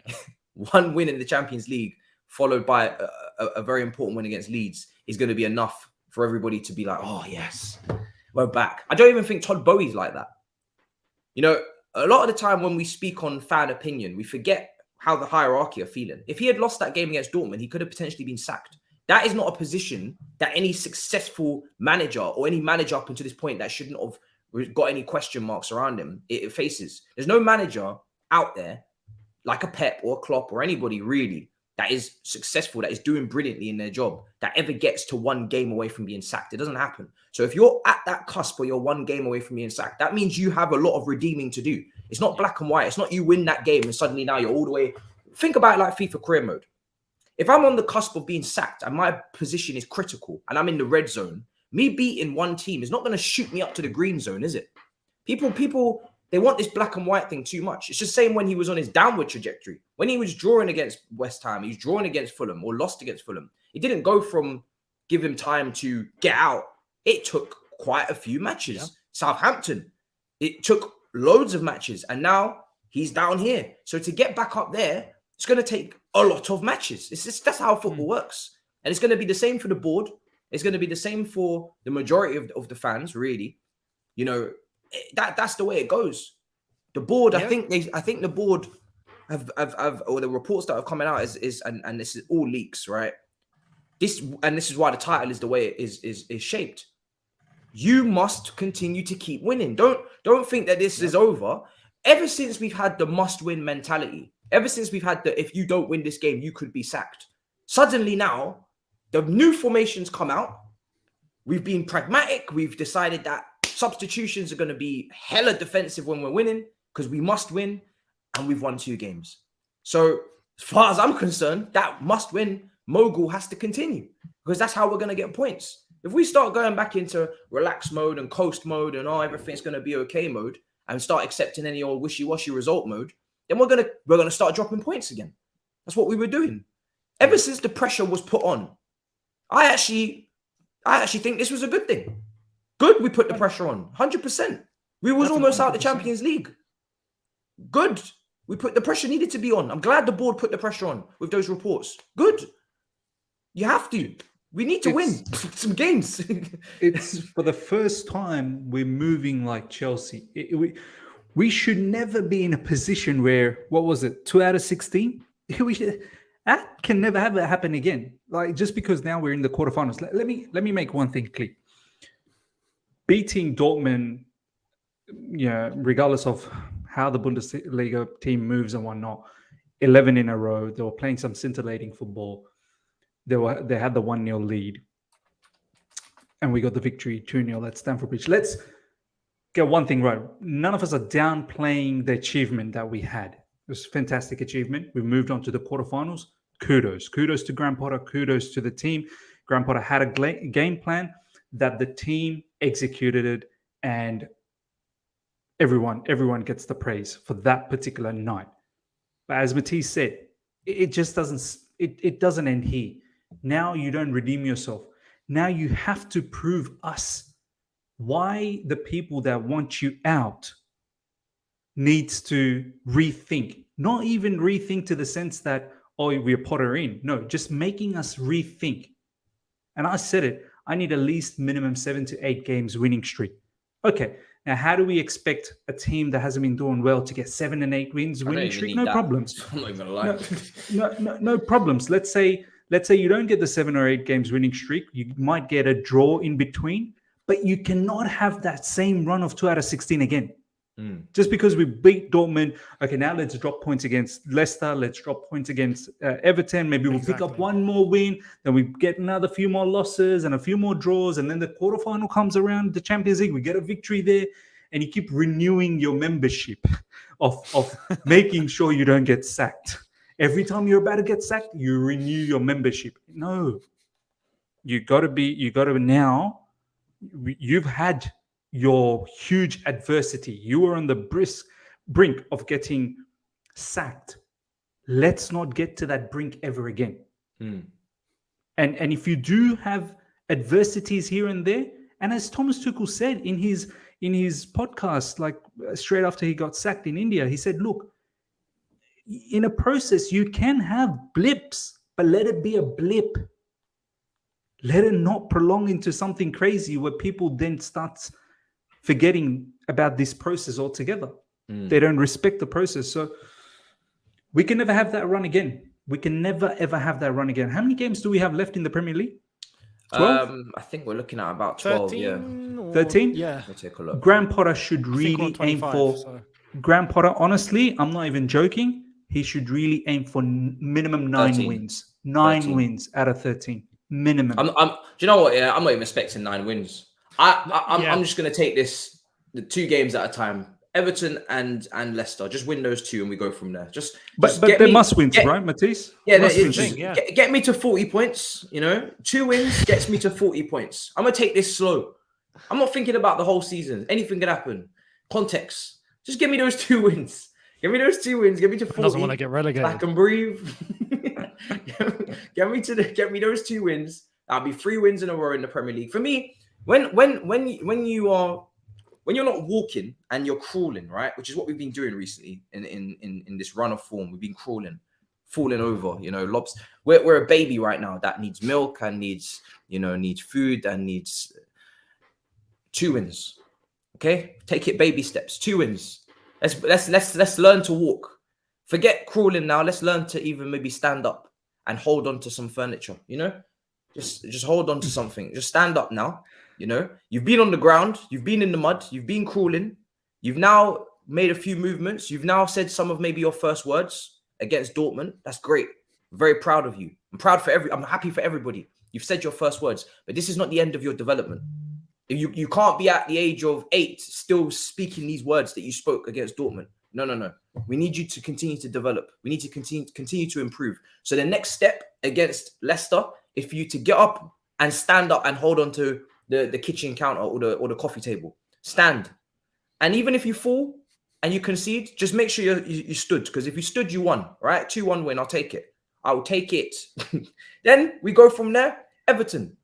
in the Champions League, followed by a very important win against Leeds, is going to be enough for everybody to be like, oh yes, we're back. I don't even think Todd Bowie's like that. You know, a lot of the time when we speak on fan opinion, we forget how the hierarchy are feeling. If he had lost that game against Dortmund, he could have potentially been sacked. That is not a position that any successful manager or any manager up until this point that shouldn't have got any question marks around him, it faces. There's no manager out there like a Pep or a Klopp or anybody really that is successful, that is doing brilliantly in their job, that ever gets to one game away from being sacked. It doesn't happen. So if you're at that cusp or you're one game away from being sacked, that means you have a lot of redeeming to do. It's not black and white. It's not you win that game and suddenly now you're all the way. Think about it like FIFA career mode. If I'm on the cusp of being sacked and my position is critical and I'm in the red zone, me beating one team is not going to shoot me up to the green zone, is it? People, they want this black and white thing too much. It's just same when he was on his downward trajectory. When he was drawing against West Ham, he was drawing against Fulham or lost against Fulham. It didn't go from give him time to get out. It took quite a few matches. Yeah. Southampton, it took loads of matches. And now he's down here. So to get back up there, it's going to take a lot of matches. That's how football works. And it's going to be the same for the board. It's going to be the same for the majority of the fans, really. You know, that's the way it goes. The board, yeah. I think the board have or the reports that are coming out is and this is all leaks, right? This is why the title is the way it is shaped. You must continue to keep winning. Don't think that this is over. Ever since we've had the must-win mentality, ever since we've had the if you don't win this game, you could be sacked. Suddenly now, the new formations come out. We've been pragmatic. We've decided that substitutions are going to be hella defensive when we're winning because we must win, and we've won 2 games. So as far as I'm concerned, that must-win mogul has to continue because that's how we're going to get points. If we start going back into relax mode and coast mode and everything's going to be okay mode and start accepting any old wishy-washy result mode, then we're going to start dropping points again. That's what we were doing. Ever since the pressure was put on, I actually think this was a good thing. Good, we put the pressure on, 100%. We was almost out the Champions League. Good, the pressure needed to be on. I'm glad the board put the pressure on with those reports. Good. You have to. We need to win some games. It's for the first time we're moving like Chelsea. We should never be in a position where, what was it, 2 out of 16? That can never happen again. Like, just because now we're in the quarterfinals. Let me make one thing clear. Beating Dortmund, regardless of how the Bundesliga team moves and whatnot, 11 in a row. They were playing some scintillating football. They had the 1-0 lead. And we got the victory 2-0 at Stamford Bridge. Let's get one thing right. None of us are downplaying the achievement that we had. It was a fantastic achievement. We moved on to the quarterfinals. Kudos. Kudos to Graham Potter. Kudos to the team. Graham Potter had a game plan that the team executed it, and everyone gets the praise for that particular night. But as Matisse said, it just doesn't end here. Now you don't redeem yourself. Now you have to prove us why the people that want you out needs to rethink. Not even rethink to the sense that, oh, we're Potter in. No, just making us rethink. And I said it, I need at least minimum 7 to 8 games winning streak. Okay, now how do we expect a team that hasn't been doing well to get 7 and 8 wins winning streak? No problems. I'm not even gonna lie. No problems. Let's say you don't get the 7 or 8 games winning streak. You might get a draw in between, but you cannot have that same run of 2 out of 16 again. Just because we beat Dortmund, okay, now let's drop points against Leicester. Let's drop points against Everton. Maybe we'll pick up one more win. Then we get another few more losses and a few more draws. And then the quarterfinal comes around, the Champions League. We get a victory there. And you keep renewing your membership of making sure you don't get sacked. Every time you're about to get sacked, you renew your membership. No. You've had your huge adversity. You were on the brink of getting sacked. Let's not get to that brink ever again. And if you do have adversities here and there, and as Thomas Tuchel said in his podcast, like straight after he got sacked in India, he said, look, in a process, you can have blips, but let it be a blip. Let it not prolong into something crazy where people then start forgetting about this process altogether. They don't respect the process. So we can never have that run again. We can never, ever have that run again. How many games do we have left in the Premier League? 12? I think we're looking at about 12, 13, 13? Yeah. Let me take a look. Graham Potter should really aim for... So. Graham Potter, honestly, I'm not even joking. He should really aim for minimum 9 13. wins. 9 13. wins out of 13. Minimum. Do you know what? Yeah, I'm not even expecting 9 wins. I'm just going to take the 2 games at a time. Everton and Leicester. Just win those 2 and we go from there. But they're must wins, right, Matisse? Yeah, get me to 40 points. 2 wins gets me to 40 points. I'm going to take this slow. I'm not thinking about the whole season. Anything could happen. Context. Just give me those 2 wins. Give me those 2 wins. Get me to 40. Doesn't want to get relegated. I can breathe. Get me those 2 wins. That'll be 3 wins in a row in the Premier League. For me, when you're not walking and you're crawling, right? Which is what we've been doing recently in this run of form. We've been crawling, falling over. We're a baby right now that needs milk and needs food and needs 2 wins. Okay, take it baby steps. 2 wins. Let's learn to walk. Forget crawling now. Let's learn to even maybe stand up and hold on to some furniture. Just hold on to something. Just stand up now. You've been on the ground. You've been in the mud. You've been crawling. You've now made a few movements. You've now said some of maybe your first words against Dortmund. That's great. I'm very proud of you. I'm happy for everybody. You've said your first words, but this is not the end of your development. You can't be at the age of 8 still speaking these words that you spoke against Dortmund. No. We need you to continue to develop. We need to continue to improve. So the next step against Leicester is for you to get up and stand up and hold on to the kitchen counter or the coffee table. Stand. And even if you fall and you concede, just make sure you stood. Because if you stood, you won, right? 2-1 win. I'll take it. I will take it. Then we go from there. Everton.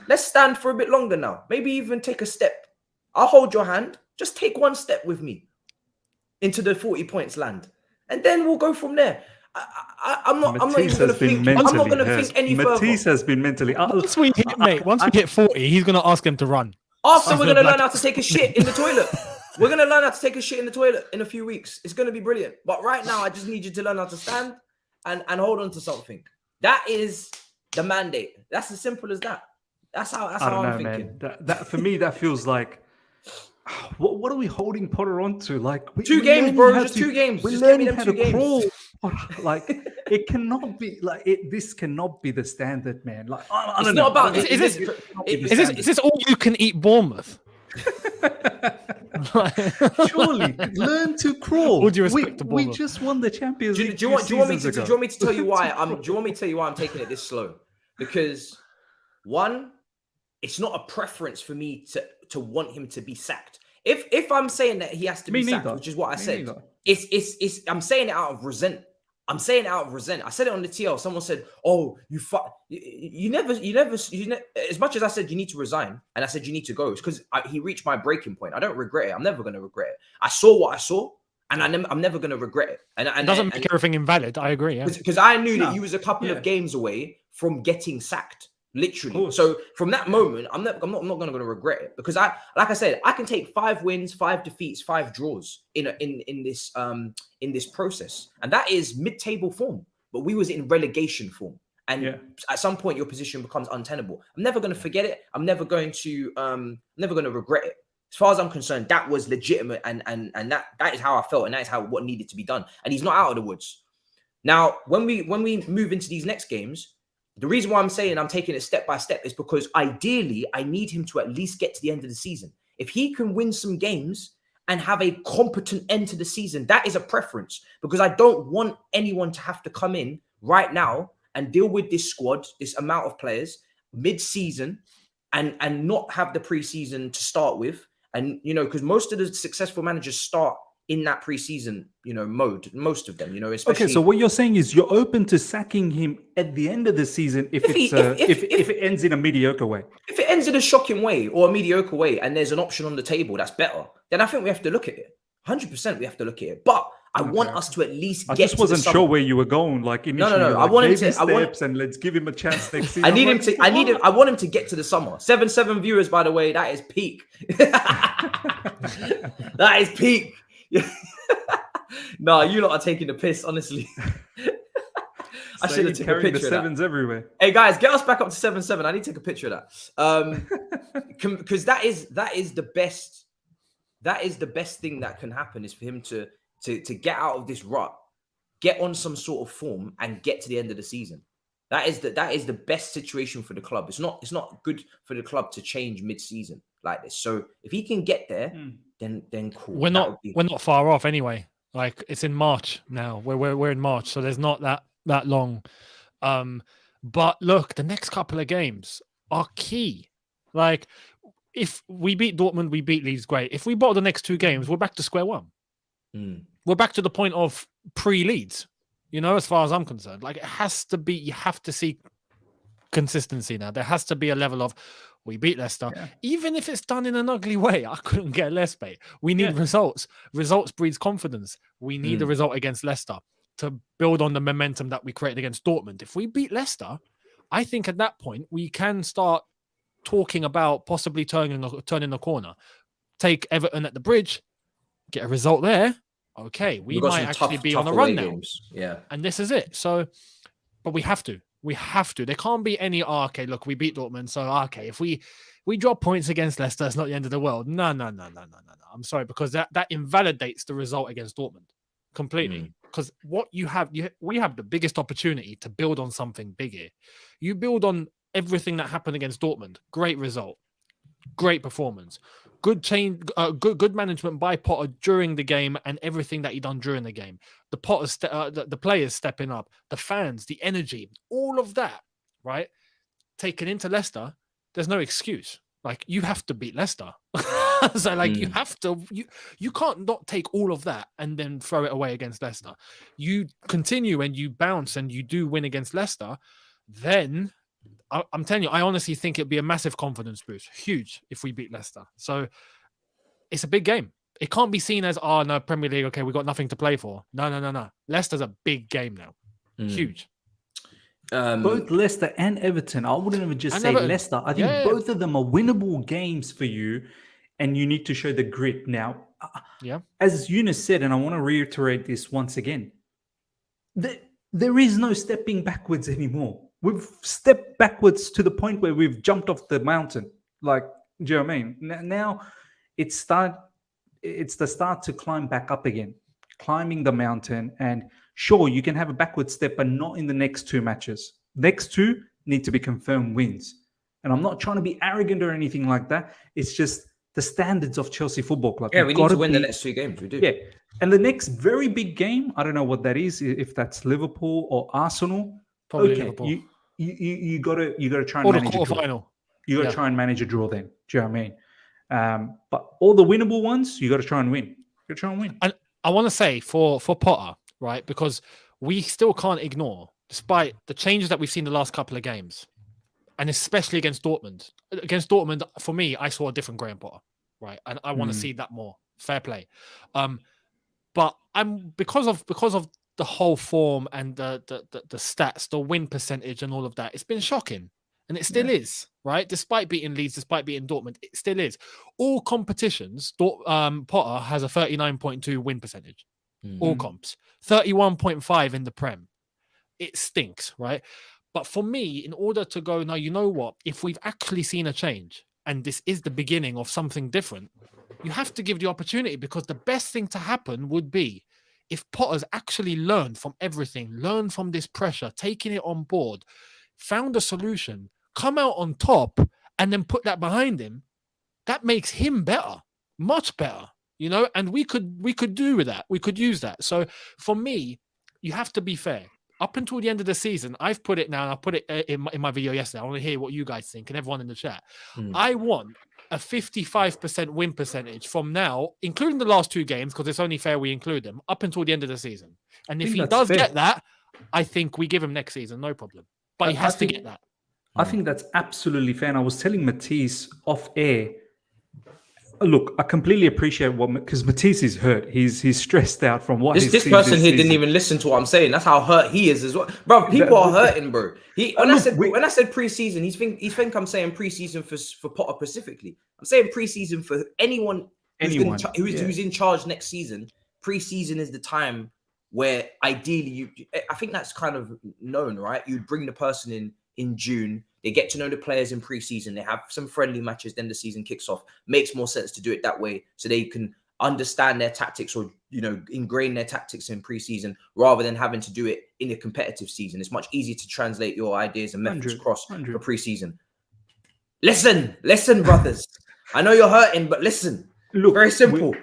Let's stand for a bit longer now. Maybe even take a step. I'll hold your hand. Just take 1 step with me into the 40 points land. And then we'll go from there. I'm not even going to think. I'm not going to think any further. Matisse has been mentally. Once we hit 40, he's going to ask him to run. After we're going to learn how to take a shit in the toilet. We're going to learn how to take a shit in the toilet in a few weeks. It's going to be brilliant. But right now, I just need you to learn how to stand and hold on to something. That is the mandate. That's as simple as that. That's how I'm thinking. Man. That for me, that feels like. What are we holding Potter on to? Like 2 games, bro. Just 2 games. We're just learning give me them how 2 to games. crawl. Like it cannot be like it. This cannot be the standard, man. Like I It's don't not know. about. Is this all you can eat Bournemouth? Surely learn to crawl. Would you respect we just won the Champions League. Do you want me to tell you why? Do you want me to tell you why I'm taking it this slow? Because 1, it's not a preference for me to want him to be sacked. If I'm saying that he has to be sacked, which is what I said, it's I'm saying it out of resent. I said it on the TL. Someone said, "Oh, you never." As much as I said you need to resign, and I said you need to go, it's because he reached my breaking point. I don't regret it. I'm never going to regret it. I saw what I saw. and I'm never going to regret it. And it doesn't make everything invalid. I agree. Yeah, because I knew that he was a couple of games away from getting sacked, literally. So from that moment, I'm not going to regret it, because like I said, I can take 5 wins, 5 defeats, 5 draws in this process, and that is mid-table form. But we was in relegation form. And at some point, your position becomes untenable. I'm never going to forget it. I'm never going to regret it. As far as I'm concerned, that was legitimate, and that is how I felt, and that is what needed to be done. And he's not out of the woods. Now, when we move into these next games, the reason why I'm saying I'm taking it step by step is because ideally, I need him to at least get to the end of the season. If he can win some games and have a competent end to the season, that is a preference, because I don't want anyone to have to come in right now and deal with this squad, this amount of players, mid-season, and not have the preseason to start with. And, because most of the successful managers start in that preseason, mode, most of them, especially. Okay, so what you're saying is you're open to sacking him at the end of the season if it ends in a mediocre way. If it ends in a shocking way or a mediocre way, and there's an option on the table that's better, then I think we have to look at it. 100% we have to look at it. But I want us to at least get. I just wasn't sure where you were going. Like initially, no. I want him to. And let's give him a chance next season. I want him to get to the summer. 7 viewers, by the way. That is peak. That is peak. No, you lot are taking the piss, honestly. I should have taken a picture of that. 7s everywhere. Hey guys, get us back up to 7-7. I need to take a picture of that. Because that is the best. That is the best thing that can happen, is for him to get out of this rut, get on some sort of form, and get to the end of the season. That is the best situation for the club. It's not good for the club to change mid-season like this. So if he can get there, then cool. We're not far off anyway. Like, it's in March now. We're in March, so there's not that long. But look, the next couple of games are key. Like, if we beat Dortmund, we beat Leeds, great. If we bought the next 2 games, we're back to square one. We're back to the point of pre-Leeds, as far as I'm concerned. Like, it has to be, you have to see consistency now. There has to be a level of, we beat Leicester. Yeah. Even if it's done in an ugly way, I couldn't get less, mate. We need results. Results breeds confidence. We need a result against Leicester to build on the momentum that we created against Dortmund. If we beat Leicester, I think at that point, we can start talking about possibly turning the corner. Take Everton at the Bridge, get a result there. Okay, we might actually be on a run now. Games. Yeah. And this is it. So, but we have to. We have to. There can't be any, okay, look, we beat Dortmund. So, okay, if we drop points against Leicester, it's not the end of the world. No. I'm sorry, because that invalidates the result against Dortmund completely. Because we have the biggest opportunity to build on something big here. You build on everything that happened against Dortmund. Great result. Great performance. Good change, good management by Potter during the game, and everything that he done during the game. The Potter, the players stepping up, the fans, the energy, all of that, right? Taken into Leicester, there's no excuse. Like, you have to beat Leicester. So, like, you have to. You can't not take all of that and then throw it away against Leicester. You continue and you bounce and you do win against Leicester, then. I'm telling you, I honestly think it'd be a massive confidence boost. Huge if we beat Leicester. So it's a big game. It can't be seen as, no, Premier League, okay, we've got nothing to play for. No. Leicester's a big game now. Huge. Both Leicester and Everton. I wouldn't even just say Everton. Leicester. I think both of them are winnable games for you, and you need to show the grit. Now, as Younes said, and I want to reiterate this once again, there is no stepping backwards anymore. We've stepped backwards to the point where we've jumped off the mountain. Like, do you know what I mean? Now it's the start to climb back up again, climbing the mountain. And sure, you can have a backward step, but not in the next 2 matches. Next 2 need to be confirmed wins. And I'm not trying to be arrogant or anything like that. It's just the standards of Chelsea Football Club. Yeah, we need to win the next 2 games. We do. Yeah. And the next very big game, I don't know what that is, if that's Liverpool or Arsenal. Probably Liverpool. You gotta try and manage a draw. You gotta try and manage a draw then. Do you know what I mean? But all the winnable ones, you gotta try and win. And I want to say for Potter, right? Because we still can't ignore, despite the changes that we've seen the last couple of games, and especially against Dortmund. Against Dortmund, for me, I saw a different Graham Potter, right? And I want to see that more. Fair play. But I'm because of the whole form and the stats, the win percentage, and all of that. It's been shocking, and it still is, right? Despite beating Leeds, despite beating Dortmund, it still is. All competitions, Potter has a 39.2 win percentage. All comps, 31.5 in the Prem. It stinks, right? But for me, in order to go, now, you know what? If we've actually seen a change, and this is the beginning of something different, you have to give the opportunity, because the best thing to happen would be if Potter's actually learned from everything, learned from this pressure, taking it on board, found a solution, come out on top, and then put that behind him. That makes him better, much better, you know. And we could do with that. We could use that. So for me, you have to be fair. Up until the end of the season, I've put it now, and I put it in my video yesterday. I want to hear what you guys think, and everyone in the chat. I want a 55% win percentage from now, including the last 2 games, because it's only fair we include them, up until the end of the season. And if he does get that, I think we give him next season, no problem. But he has to get that. I think that's absolutely fair. And I was telling Matisse off air, look, I completely appreciate because Matisse is hurt. He's stressed out from what this person here didn't even listen to what I'm saying. That's how hurt he is as well, bro. People are hurting, bro. When I said preseason, he think I'm saying preseason for Potter specifically. I'm saying preseason for anyone who's in charge next season. Preseason is the time where ideally I think that's kind of known, right? You'd bring the person in June. They get to know the players in preseason. They have some friendly matches. Then the season kicks off. Makes more sense to do it that way, so they can understand their tactics, or ingrain their tactics in preseason, rather than having to do it in a competitive season. It's much easier to translate your ideas and methods across for preseason. Listen, brothers. I know you're hurting, but listen. Look, very simple.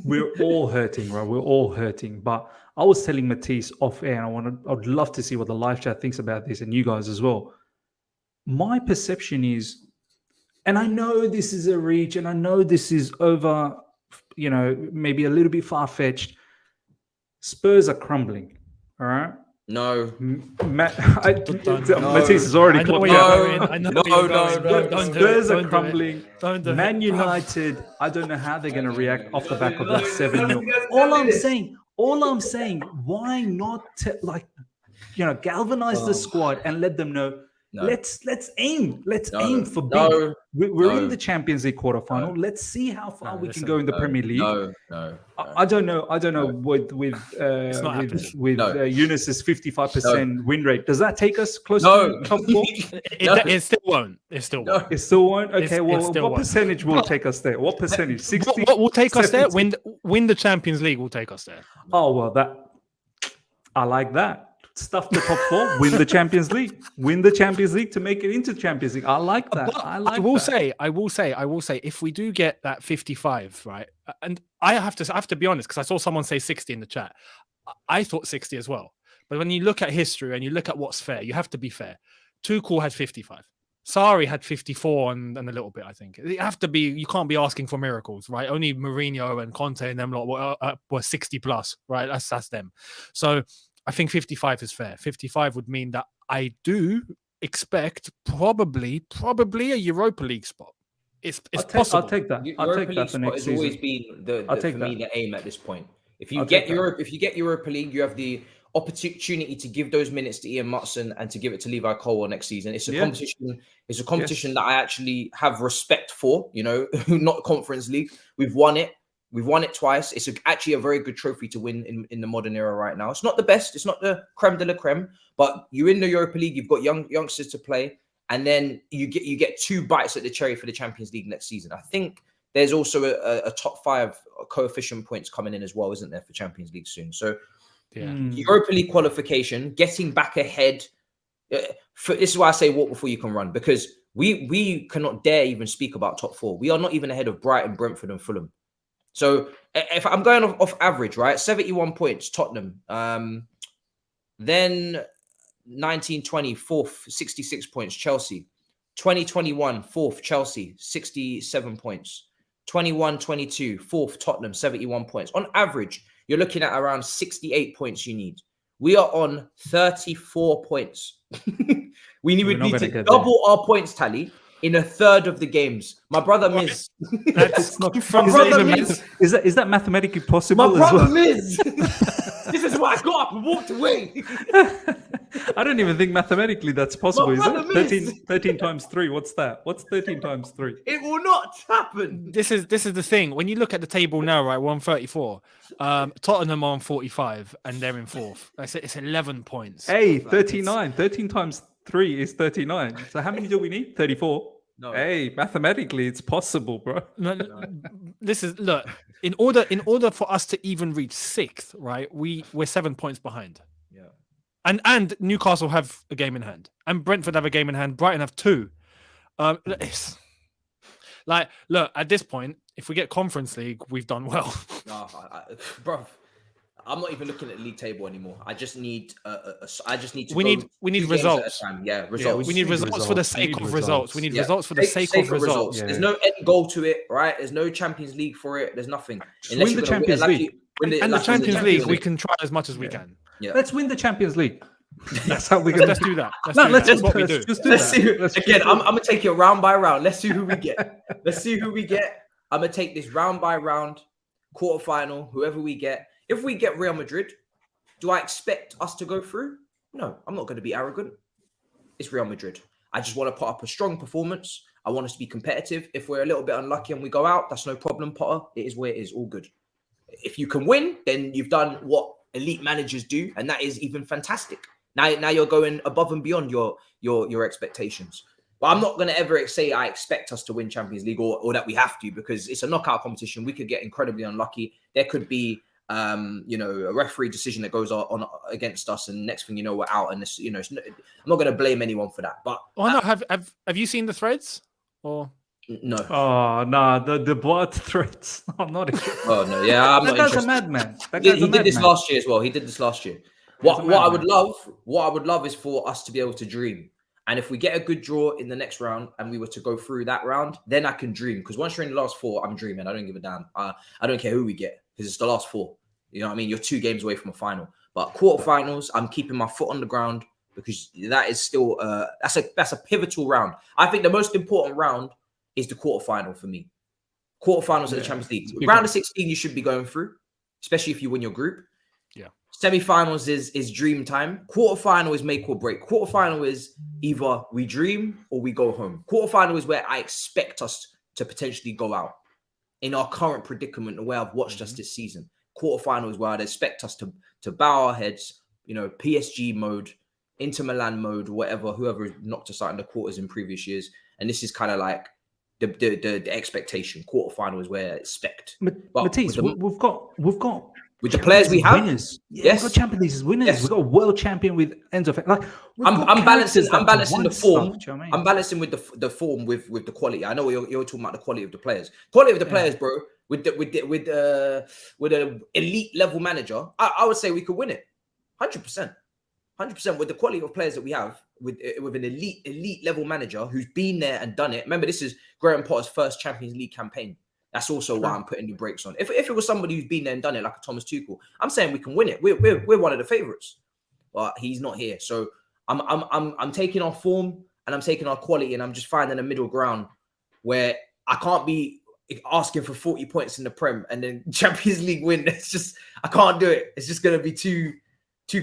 We're all hurting, right? We're all hurting. But I was telling Matisse off air, and I'd love to see what the live chat thinks about this, and you guys as well. My perception is, and I know this is a reach, and I know this is over, maybe a little bit far-fetched. Spurs are crumbling, all right? No. Matisse is already caught up. No. Spurs are crumbling. Man United, I don't know how they're going to react off the back of that 7-0. All I'm saying, why not galvanize the squad and let them know, let's aim for big. We're in the Champions League quarterfinal. Let's see how far we can go in the Premier League. I don't know with Younes' 55% win rate. Does that take us close to top 4? It still won't. It still won't. It still won't. Okay, what percentage will take us there? What percentage? 60. What will take us there? Win the Champions League will take us there. Oh well, I like that. Stuff the top 4, win the Champions League. Win the Champions League to make it into Champions League. I like that. I will say, if we do get that 55, right? And I have to be honest, because I saw someone say 60 in the chat. I thought 60 as well. But when you look at history and you look at what's fair, you have to be fair. Tuchel had 55. Sarri had 54 and a little bit, I think. You have to be. You can't be asking for miracles, right? Only Mourinho and Conte and them lot were 60 plus, right? That's them. So I think 55 is fair. 55 would mean that I do expect probably a Europa League spot. It's possible. I'll take that. I'll take that for next season. Has always been the aim at this point. If you get Europa League, you have the opportunity to give those minutes to Ian Mutson and to give it to Levi Colwell next season. It's a competition. It's a competition that I actually have respect for. Not Conference League. We've won it. We've won it twice. It's actually a very good trophy to win in the modern era right now. It's not the best. It's not the creme de la creme. But you're in the Europa League. You've got youngsters to play, and then you get 2 bites at the cherry for the Champions League next season. I think there's also a top 5 coefficient points coming in as well, isn't there, for Champions League soon? So Europa League qualification, getting back ahead. This is why I say walk before you can run, because we cannot dare even speak about top 4. We are not even ahead of Brighton, Brentford, and Fulham. So if I'm going off average, right, 71 points, Tottenham. Then 1920, 4th, 66 points, Chelsea. 2021, 4th, Chelsea, 67 points. 21-22, 4th, Tottenham, 71 points. On average, you're looking at around 68 points you need. We are on 34 points. we need to double our points tally in a third of the games. My brother Miz. That's not from My brother even Miz. Is that mathematically possible? My as brother well? Miz. This is why I got up and walked away. I don't even think mathematically that's possible, is brother it? Miz. 13 times 3. What's that? What's 13 times 3? It will not happen. This is the thing. When you look at the table now, right, we're on 34. Tottenham are on 45, and they're in fourth. It's 11 points. Hey, Like, 39. 13 times 3 is 39. So how many do we need? 34. No. Hey, mathematically, it's possible, bro. No. This is look. In order for us to even reach sixth, right? We're 7 points behind. Yeah. And Newcastle have a game in hand, and Brentford have a game in hand. Brighton have 2. It's like, look, at this point, if we get Conference League, we've done well. No, bro. I'm not even looking at the league table anymore. I just need I just need to. We need 2 games results. at a time. Yeah, results. We need results for the sake of results. We need results for the sake of results. Yeah. There's no end goal to it, right? There's no Champions League for it. There's nothing. Just win the Champions League. And the Champions League, we can try as much as we can. Yeah. Let's win the Champions League. That's how we're going Let's do that. That's what we do. Let's see. Again, I'm gonna take it round by round. Let's see who we get. I'm gonna take this round by round, quarterfinal, whoever we get. If we get Real Madrid, do I expect us to go through? No, I'm not going to be arrogant. It's Real Madrid. I just want to put up a strong performance. I want us to be competitive. If we're a little bit unlucky and we go out, that's no problem, Potter. It is where it is. All good. If you can win, then you've done what elite managers do, and that is even fantastic. Now you're going above and beyond your expectations. But I'm not going to ever say I expect us to win Champions League or that we have to, because it's a knockout competition. We could get incredibly unlucky. There could be a referee decision that goes on against us, and next thing you know, we're out. And this, I'm not going to blame anyone for that. But have you seen the threads? Or no? Oh no, the bot threats. I'm not. Oh no, yeah, I'm not interested. That guy's a madman. He did this last year as well. He did this last year. What I would love is for us to be able to dream. And if we get a good draw in the next round and we were to go through that round, then I can dream. Because once you're in the last 4, I'm dreaming. I don't give a damn. I don't care who we get, because it's the last 4. You know what I mean? You're 2 games away from a final. But quarterfinals, I'm keeping my foot on the ground, because that is still that's a pivotal round. I think the most important round is the quarterfinal for me. Quarterfinals of the Champions League. Round of 16, you should be going through, especially if you win your group. Yeah. Semi-finals is dream time. Quarterfinal is make or break. Quarterfinal is either we dream or we go home. Quarterfinal is where I expect us to potentially go out in our current predicament, the way I've watched us this season. Quarterfinal is where I'd expect us to bow our heads, PSG mode, Inter Milan mode, whatever, whoever knocked us out in the quarters in previous years. And this is kind of like the expectation. Quarterfinal is where I expect. But Matisse, we've got with the players we have, winners. Yes, we've got Champions League winners. Yes. We've got a world champion with Enzo. Like, I'm balancing the form. Stuff, you know what I mean? I'm balancing with the form with the quality. I know you're talking about the quality of the players. Quality of the players, bro. With an elite level manager, I would say we could win it, 100%, 100% with the quality of players that we have. With an elite level manager who's been there and done it. Remember, this is Graham Potter's first Champions League campaign. That's also why I'm putting the brakes on. If it was somebody who's been there and done it, like a Thomas Tuchel, I'm saying we can win it. We're one of the favourites, but he's not here. So I'm taking our form and I'm taking our quality, and I'm just finding a middle ground where I can't be asking for 40 points in the Prem and then Champions League win. It's just, I can't do it. It's just gonna be too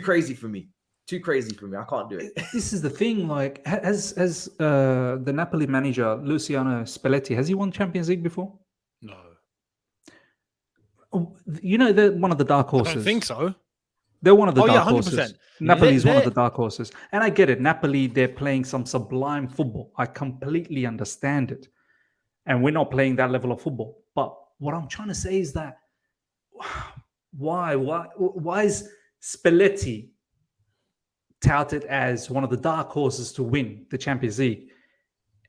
crazy for me. Too crazy for me. I can't do it. This is the thing. Like, has the Napoli manager Luciano Spalletti, has he won Champions League before? No. They're one of the dark horses. I don't think so. They're one of the dark 100%. horses. Napoli is one of the dark horses. And I get it. Napoli, they're playing some sublime football. I completely understand it. And we're not playing that level of football. But what I'm trying to say is that why is Spalletti touted as one of the dark horses to win the Champions League,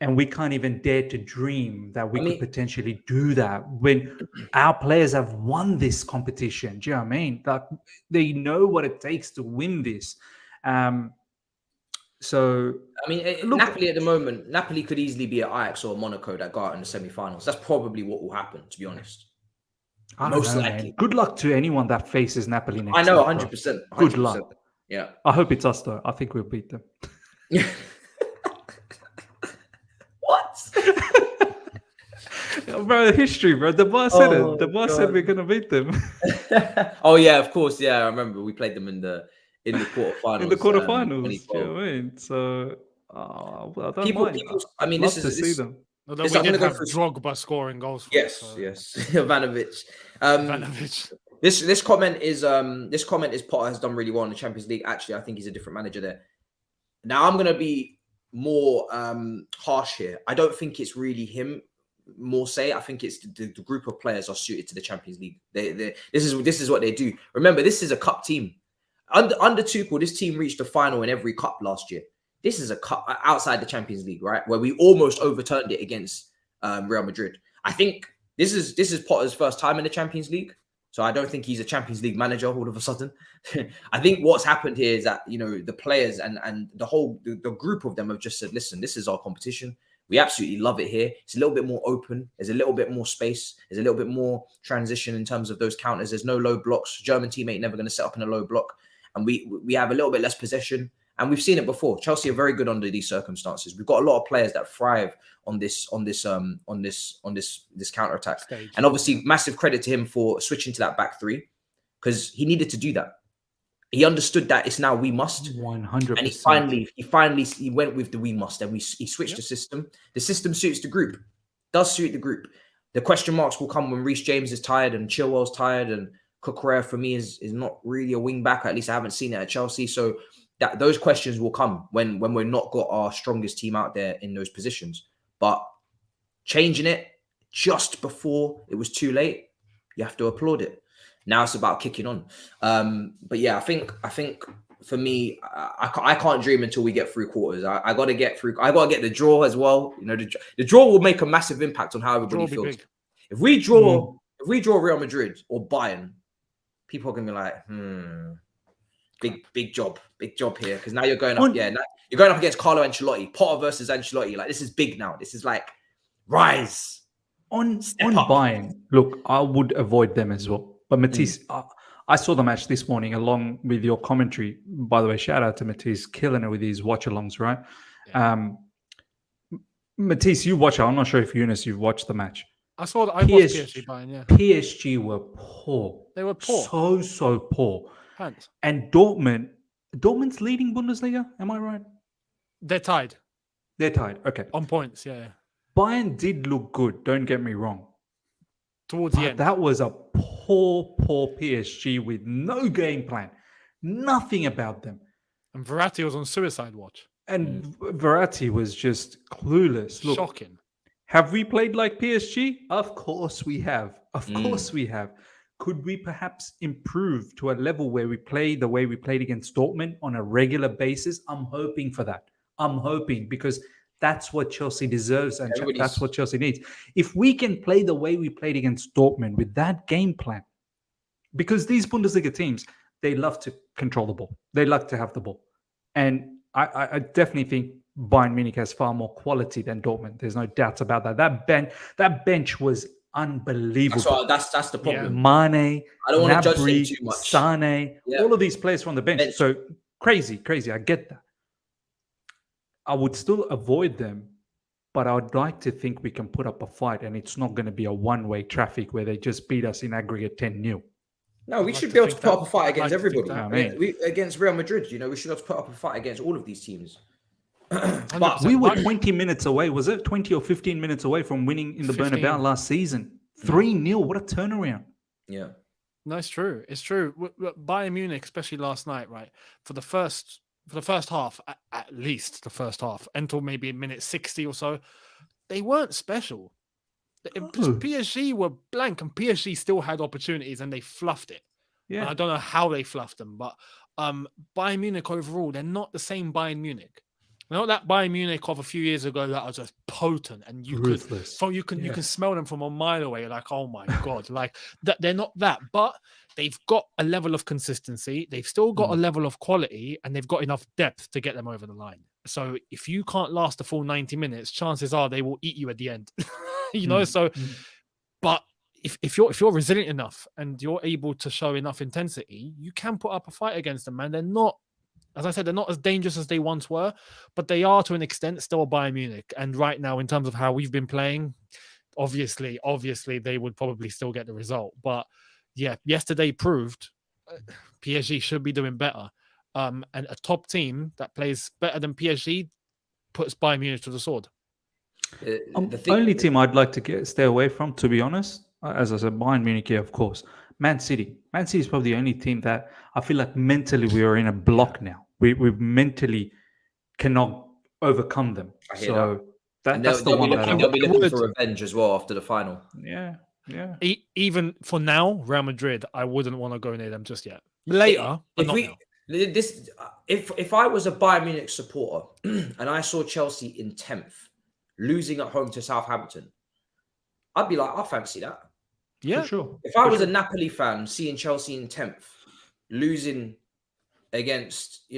and we can't even dare to dream that we could potentially do that when our players have won this competition? Do you know what I mean? Like, they know what it takes to win this. So I mean, Napoli at the moment, Napoli could easily be at Ajax or Monaco that go out in the semi-finals. That's probably what will happen, to be honest. Most likely. Good luck to anyone that faces Napoli next. I know, time, 100%. Good luck. Yeah. I hope it's us though. I think we'll beat them. What? bro, history, bro. The boss said it. The boss said we're gonna beat them Oh yeah, of course. Yeah, I remember we played them in the quarterfinals. in the quarterfinals. You 2012. know what I mean? So, well, I don't People, mind. I mean, I'd this love to is see this. them. Although Yes, we I'm did gonna go have through. Drogba scoring goals for Yes, us. yes, Ivanovic. Ivanovic. This comment is Potter has done really well in the Champions League. Actually, I think he's a different manager there. Now I'm gonna be more harsh here. I don't think it's really him. More say, I think it's the group of players are suited to the Champions League. This is what they do. Remember, this is a cup team. Under Tuchel, this team reached the final in every cup last year. This is a cup outside the Champions League, right? Where we almost overturned it against Real Madrid. I think this is Potter's first time in the Champions League. So I don't think he's a Champions League manager all of a sudden. I think what's happened here is that, you know, the players and the group of them have just said, listen, this is our competition. We absolutely love it here. It's a little bit more open. There's a little bit more space. There's a little bit more transition in terms of those counters. There's no low blocks. German teammate never going to set up in a low block. And we have a little bit less possession. And we've seen it before. Chelsea are very good under these circumstances. We've got a lot of players that thrive on this counter attack. And obviously, massive credit to him for switching to that back three, because he needed to do that. He understood that it's now we must. 100%. And he finally went with the we must, and he switched the system. The system suits the group. Does suit the group. The question marks will come when Reece James is tired and Chilwell's tired, and Cucurella for me is not really a wing back. At least I haven't seen it at Chelsea. So that those questions will come when we're not got our strongest team out there in those positions. But changing it just before it was too late, you have to applaud it. Now it's about kicking on. But yeah, I think for me, I can't dream until we get through quarters. I got to get through. I got to get the draw as well. You know, the draw will make a massive impact on how everybody feels. If we draw Real Madrid or Bayern, people are gonna be like, big job here, because now you're going up. Now you're going up against Carlo Ancelotti, Potter versus Ancelotti. Like, this is big now. This is like rise on Bayern. Look, I would avoid them as well. But Matisse, I saw the match this morning along with your commentary. By the way, shout out to Matisse, killing it with his watch-alongs, right? Yeah. Matisse, you watch it. I'm not sure if Younes, you've watched the match. I watched PSG Bayern, yeah. PSG were poor. They were poor. So poor. Pants. And Dortmund's leading Bundesliga, am I right? They're tied. Okay. On points, yeah. Bayern did look good, don't get me wrong. Towards the end. That was a poor PSG with no game plan. Nothing about them. And Verratti was on suicide watch. And Verratti was just clueless. Look, shocking. Have we played like PSG? Of course we have. Of course we have. Could we perhaps improve to a level where we play the way we played against Dortmund on a regular basis? I'm hoping for that. I'm hoping, because that's what Chelsea deserves, and that's what Chelsea needs. If we can play the way we played against Dortmund with that game plan, because these Bundesliga teams, they love to control the ball. They love to have the ball. And I definitely think Bayern Munich has far more quality than Dortmund. There's no doubts about that. That bench was unbelievable. That's the problem. Yeah. Mane, I don't want to judge him too much. Sane, all of these players from the bench. So crazy. I get that. I would still avoid them, but I would like to think we can put up a fight, and it's not going to be a one-way traffic where they just beat us in aggregate 10-0. No, we should be able to put up a fight against everybody. Against Real Madrid, you know, we should have to put up a fight against all of these teams. But we were 20 minutes away, was it? 20 or 15 minutes away from winning in the Bernabeu last season. 3-0, what a turnaround. Yeah. No, it's true. It's true. Bayern Munich, especially last night, right? For the first half, at least the first half, until maybe minute 60 or so, they weren't special. PSG were blank, and PSG still had opportunities, and they fluffed it. Yeah. And I don't know how they fluffed them, but Bayern Munich overall, they're not the same Bayern Munich. Not that Bayern Munich of a few years ago that was just potent, and you can smell them from a mile away. You're like, oh my god, like that. They're not that, but they've got a level of consistency. They've still got a level of quality, and they've got enough depth to get them over the line. So if you can't last the full 90 minutes, chances are they will eat you at the end. You know. But if you're resilient enough and you're able to show enough intensity, you can put up a fight against them, man. They're not. As I said, they're not as dangerous as they once were, but they are, to an extent, still Bayern Munich. And right now, in terms of how we've been playing, obviously they would probably still get the result. But yeah, yesterday proved PSG should be doing better. And a top team that plays better than PSG puts Bayern Munich to the sword. The Only team I'd like to stay away from, to be honest, as I said, Bayern Munich, yeah, of course. Man City. Man City is probably the only team that I feel like mentally we are in a block now. We mentally cannot overcome them. I hear So that's the they'll one be that looking, they'll be looking for revenge as well after the final. Yeah. Even for now, Real Madrid, I wouldn't want to go near them just yet. Later, but not now. If I was a Bayern Munich supporter and I saw Chelsea in 10th, losing at home to Southampton, I'd be like, I fancy that. Yeah, for sure. If I was a Napoli fan, seeing Chelsea in 10th, losing against,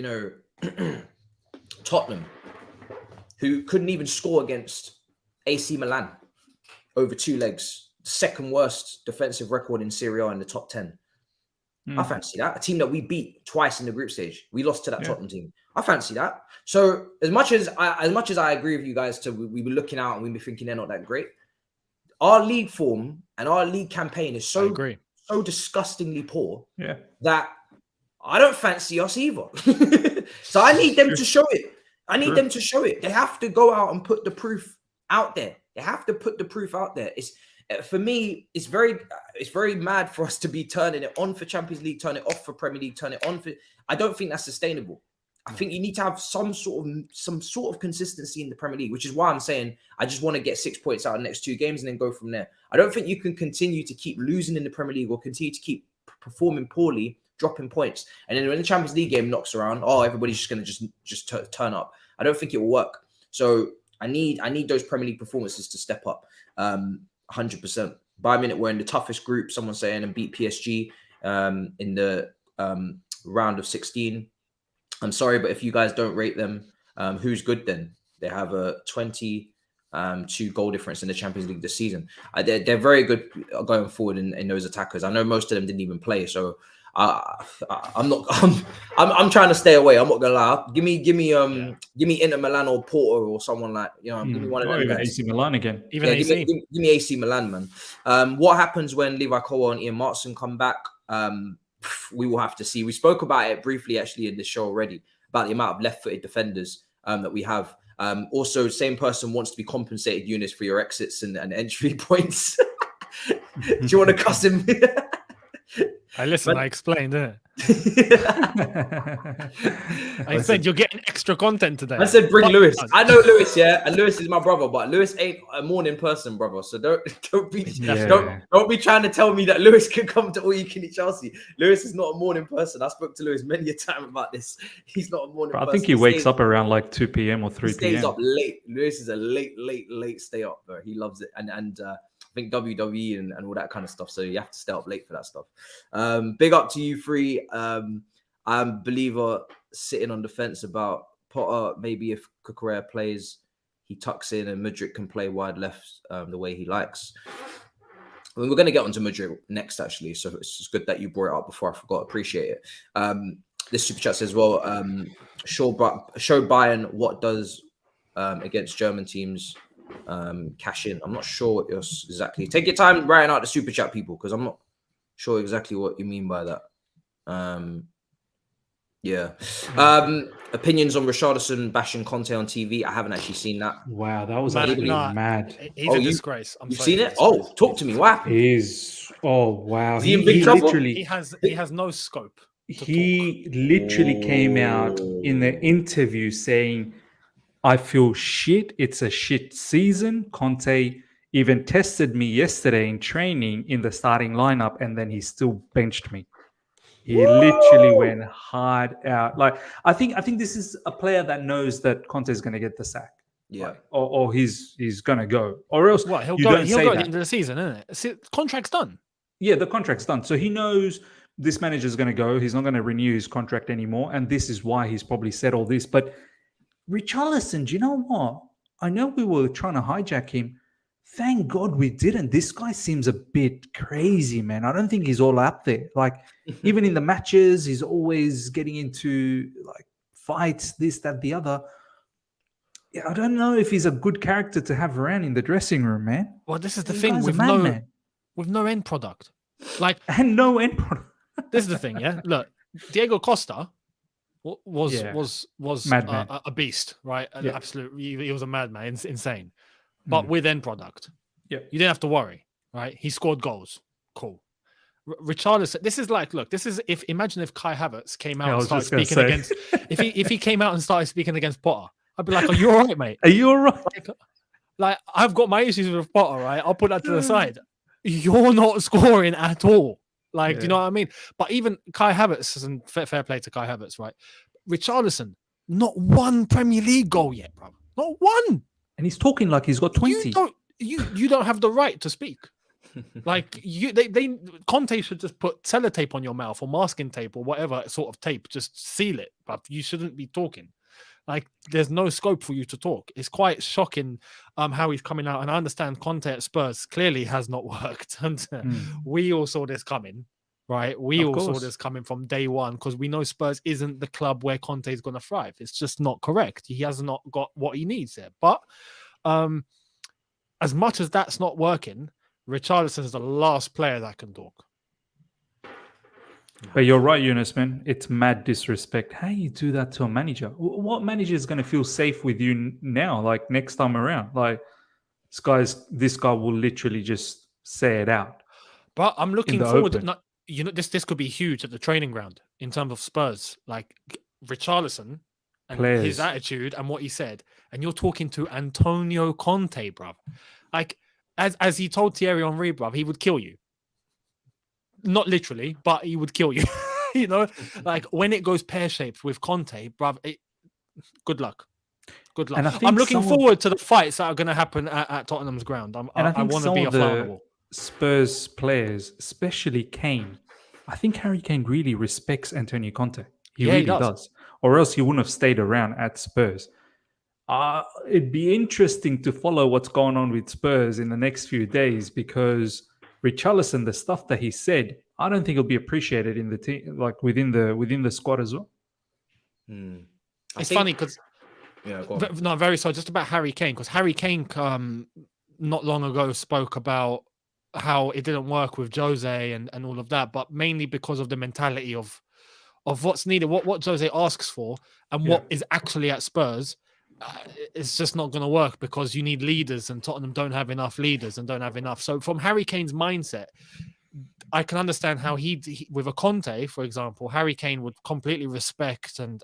Tottenham, who couldn't even score against AC Milan over 2 legs, second worst defensive record in Serie A in the top 10. I fancy that. A team that we beat twice in the group stage. We lost to that Tottenham team. I fancy that. So as much as I agree with you guys, we were looking out and we were thinking they're not that great. Our league form and our league campaign is so disgustingly poor that I don't fancy us either. So I need them to show it. Them to show it. They have to go out and put the proof out there. They have to put the proof out there. For me, it's very mad for us to be turning it on for Champions League, turn it off for Premier League, turn it on for. I don't think that's sustainable. I think you need to have some sort of consistency in the Premier League, which is why I'm saying I just want to get 6 points out of the next 2 games and then go from there. I don't think you can continue to keep losing in the Premier League or continue to keep performing poorly, dropping points, and then when the Champions League game knocks around, everybody's just going to just turn up. I don't think it will work. So I need those Premier League performances to step up. 100%. Bayern Munich were in the toughest group, someone's saying, and beat PSG in the round of 16. I'm sorry, but if you guys don't rate them, who's good then? They have a 22 goal difference in the Champions League this season. They're very good going forward in those attackers. I know most of them didn't even play, so I'm trying to stay away. I'm not gonna lie. Give me Inter Milan or Porto or someone like give me one of them. Even AC Milan again. Even AC. Give me AC Milan, man. What happens when Levi Colwill and Ian Martson come back? We will have to see. We spoke about it briefly actually in the show already about the amount of left-footed defenders that we have. Also, same person wants to be compensated, Younes, for your exits and entry points. Do you want to cuss him? I explained, didn't I said you're getting extra content today. I said bring Lewis. I know Lewis, and Lewis is my brother, but Lewis ain't a morning person, brother. So don't be trying to tell me that Lewis can come to All You Can Eat Chelsea. Lewis is not a morning person. I spoke to Lewis many a time about this. He's not a morning person. I think he wakes up around like 2 p.m. or 3 p.m. He stays up late. Lewis is a late stay up, bro. He loves it. And I think WWE and all that kind of stuff. So you have to stay up late for that stuff. Big up to you 3. I'm a believer sitting on the fence about Potter. Maybe if Cucurella plays, he tucks in and Mudryk can play wide left the way he likes. I mean, we're going to get onto Mudryk next, actually. So it's good that you brought it up before I forgot. Appreciate it. This super chat says, well, show Bayern what does against German teams cash in. I'm not sure what you're exactly. Take your time writing out the super chat, people, because I'm not sure exactly what you mean by that. Opinions on Richarlison bashing Conte on TV. I haven't actually seen that. Wow, that was actually mad. He's a disgrace. You've seen it? Oh, talk to me. What happened? Wow. Is he in big trouble? He has no scope. He literally came out in the interview saying, I feel shit. It's a shit season. Conte even tested me yesterday in training in the starting lineup, and then he still benched me. He literally went hard out. Like I think this is a player that knows that Conte is going to get the sack. Yeah, or he's going to go, or else he'll go at the end of the season, isn't it? See, contract's done. Yeah, the contract's done. So he knows this manager is going to go. He's not going to renew his contract anymore, and this is why he's probably said all this. But Richarlison, do you know what? I know we were trying to hijack him. Thank God we didn't. This guy seems a bit crazy, man. I don't think he's all up there. Like, even in the matches, he's always getting into like fights, this, that, the other. I don't know if he's a good character to have around in the dressing room, man. Well, this is the The thing guy's a with madman. no end product. Like, And no end product. this is the thing, yeah. Look, Diego Costa was Madman. a beast, right? Yeah. Absolutely, he was a madman, insane. But with end product, Yeah. you didn't have to worry, right? He scored goals, cool. Richarlison, this is like, look, this is imagine if Kai Havertz came out and started speaking against, if he came out and started speaking against Potter, I'd be like, are you all right, mate? Are you all right? Like, I've got my issues with Potter, right? I'll put that to the side. You're not scoring at all. Like, do you know what I mean? But even Kai Havertz, and fair play to Kai Havertz, right? Richarlison, not one Premier League goal yet, bro. Not one. And he's talking like he's got 20. You don't have the right to speak. Like, Conte should just put sellotape on your mouth or masking tape or whatever sort of tape, just seal it. But you shouldn't be talking. Like, there's no scope for you to talk. It's quite shocking how he's coming out. And I understand Conte at Spurs clearly has not worked. And we all saw this coming, right? We all saw this coming from day one because we know Spurs isn't the club where Conte is going to thrive. It's just not correct. He has not got what he needs there. But as much as that's not working, Richarlison is the last player that can talk. But you're right, Younes, man. It's mad disrespect. How you do that to a manager? What manager is going to feel safe with you now? Like, next time around, like, this guy will literally just say it out. But I'm looking forward. This could be huge at the training ground in terms of Spurs. Like, Richarlison and his attitude and what he said, and you're talking to Antonio Conte, bruv. Like, as he told Thierry Henry, bruv, he would kill you. Not literally, but he would kill you. You know, like, when it goes pear-shaped with Conte, bruv, good luck. Good luck. I'm looking forward to the fights that are going to happen at Tottenham's ground. I want to be a fly on the wall. Spurs players, especially Kane, I think Harry Kane really respects Antonio Conte. He really does. Or else he wouldn't have stayed around at Spurs. It'd be interesting to follow what's going on with Spurs in the next few days because Richarlison, the stuff that he said, I don't think it'll be appreciated in the team, like within the squad as well. It's funny because very sorry, just about Harry Kane, because Harry Kane not long ago spoke about how it didn't work with Jose and all of that, but mainly because of the mentality of what's needed, what Jose asks for, and what is actually at Spurs. It's just not going to work because you need leaders, and Tottenham don't have enough leaders and don't have enough. So from Harry Kane's mindset, I can understand how he with a Conte, for example, Harry Kane would completely respect and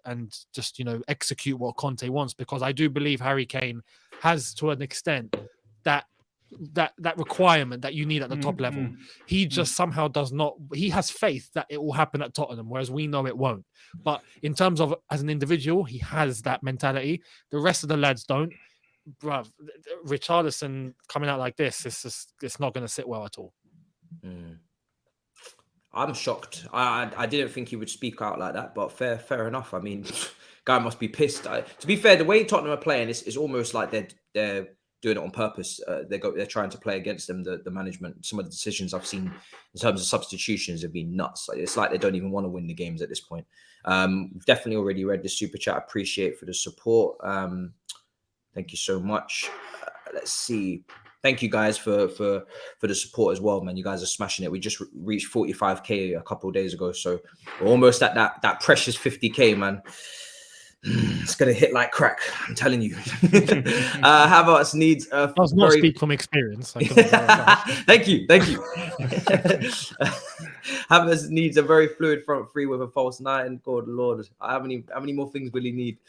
just, you know, execute what Conte wants, because I do believe Harry Kane has, to an extent, that requirement that you need at the top level. He just somehow does not. He has faith that it will happen at Tottenham, whereas we know it won't. But in terms of as an individual, he has that mentality. The rest of the lads don't. Bruv, Richarlison coming out like this, it's not going to sit well at all. I'm shocked. I didn't think he would speak out like that, but fair enough. I mean, guy must be pissed. To be fair, the way Tottenham are playing is almost like they're doing it on purpose. They're trying to play against them. The management. Some of the decisions I've seen in terms of substitutions have been nuts. It's like they don't even want to win the games at this point. We've definitely already read the super chat. Appreciate for the support. Thank you so much. Let's see. Thank you guys for the support as well, man. You guys are smashing it. We just reached 45k a couple of days ago, so we're almost at that precious 50k, man. It's gonna hit like crack, I'm telling you. Havertz needs a does not speak from experience. Thank you. Havertz needs a very fluid front three with a false nine. God Lord, how many more things will he need?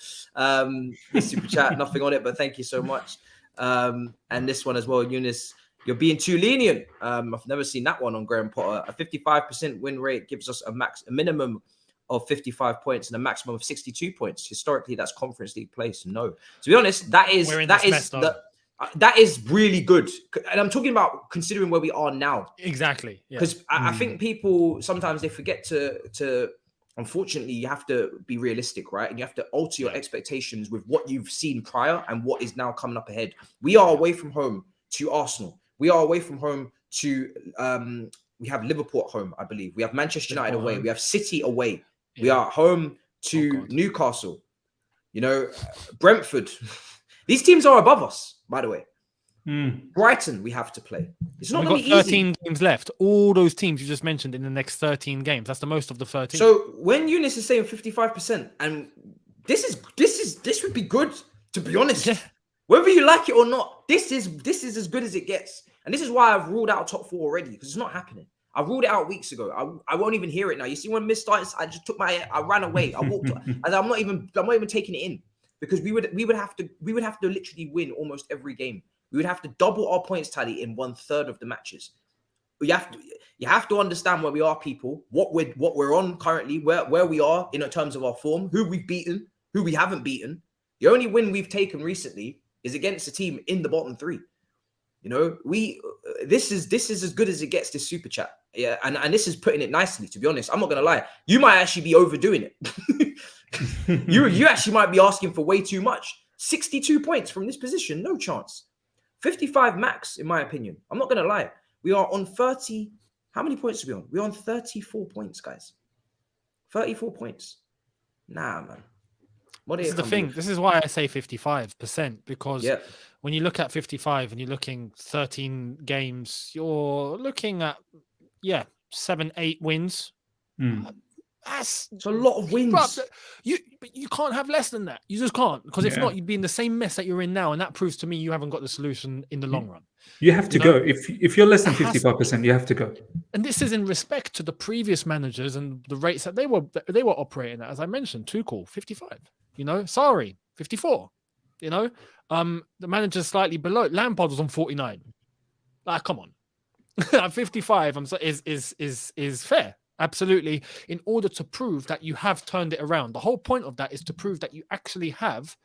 This super chat, nothing on it, but thank you so much. And this one as well, Younes, you're being too lenient. I've never seen that one on Graham Potter. A 55% win rate gives us a minimum of 55 points and a maximum of 62 points. Historically, that's Conference League place. No, to be honest, that is really good. And I'm talking about considering where we are now. Exactly. Because I think people sometimes they forget to unfortunately, you have to be realistic, right? And you have to alter your expectations with what you've seen prior and what is now coming up ahead. We are away from home to Arsenal. We are away from home to we have Liverpool at home, I believe. We have Manchester United away. We have City away. We are home to Newcastle, you know, Brentford. These teams are above us, by the way. Mm. Brighton, we have to play. It's not We've going got to be 13 easy. games left. All those teams you just mentioned in the next 13 games. That's the most of the 13. So when Younes is saying 55%, and this would be good, to be honest. Yeah. Whether you like it or not, this is as good as it gets. And this is why I've ruled out top 4 already, because it's not happening. I ruled it out weeks ago. I won't even hear it now. You see, when Miss started, I just I ran away. I walked, and I'm not even taking it in, because we would have to literally win almost every game. We would have to double our points tally in 1/3 of the matches. You have to understand where we are, people. What we're on currently, where we are in terms of our form, who we've beaten, who we haven't beaten. The only win we've taken recently is against a team in the bottom 3. You know, this is as good as it gets, this super chat. Yeah, and this is putting it nicely, to be honest. I'm not gonna lie. You might actually be overdoing it. you actually might be asking for way too much. 62 points from this position, no chance. 55 max, in my opinion. I'm not gonna lie. We are on 30. How many points are we on? We're on 34 points, guys. 34 points. Nah, man. This is the thing. This is why I say 55%, because when you look at 55 and you're looking 13 games, you're looking at 7-8 wins. It's a lot of wins. But you can't have less than that. You just can't, because if not, you'd be in the same mess that you're in now, and that proves to me you haven't got the solution in the long run. You have to go. If you're less than 55%, you have to go. And this is in respect to the previous managers and the rates that they were operating at. As I mentioned, Tuchel 55. Sarri 54. The manager's slightly below. Lampard was on 49. Come on, at 55, is fair. Absolutely, in order to prove that you have turned it around. The whole point of that is to prove that you actually have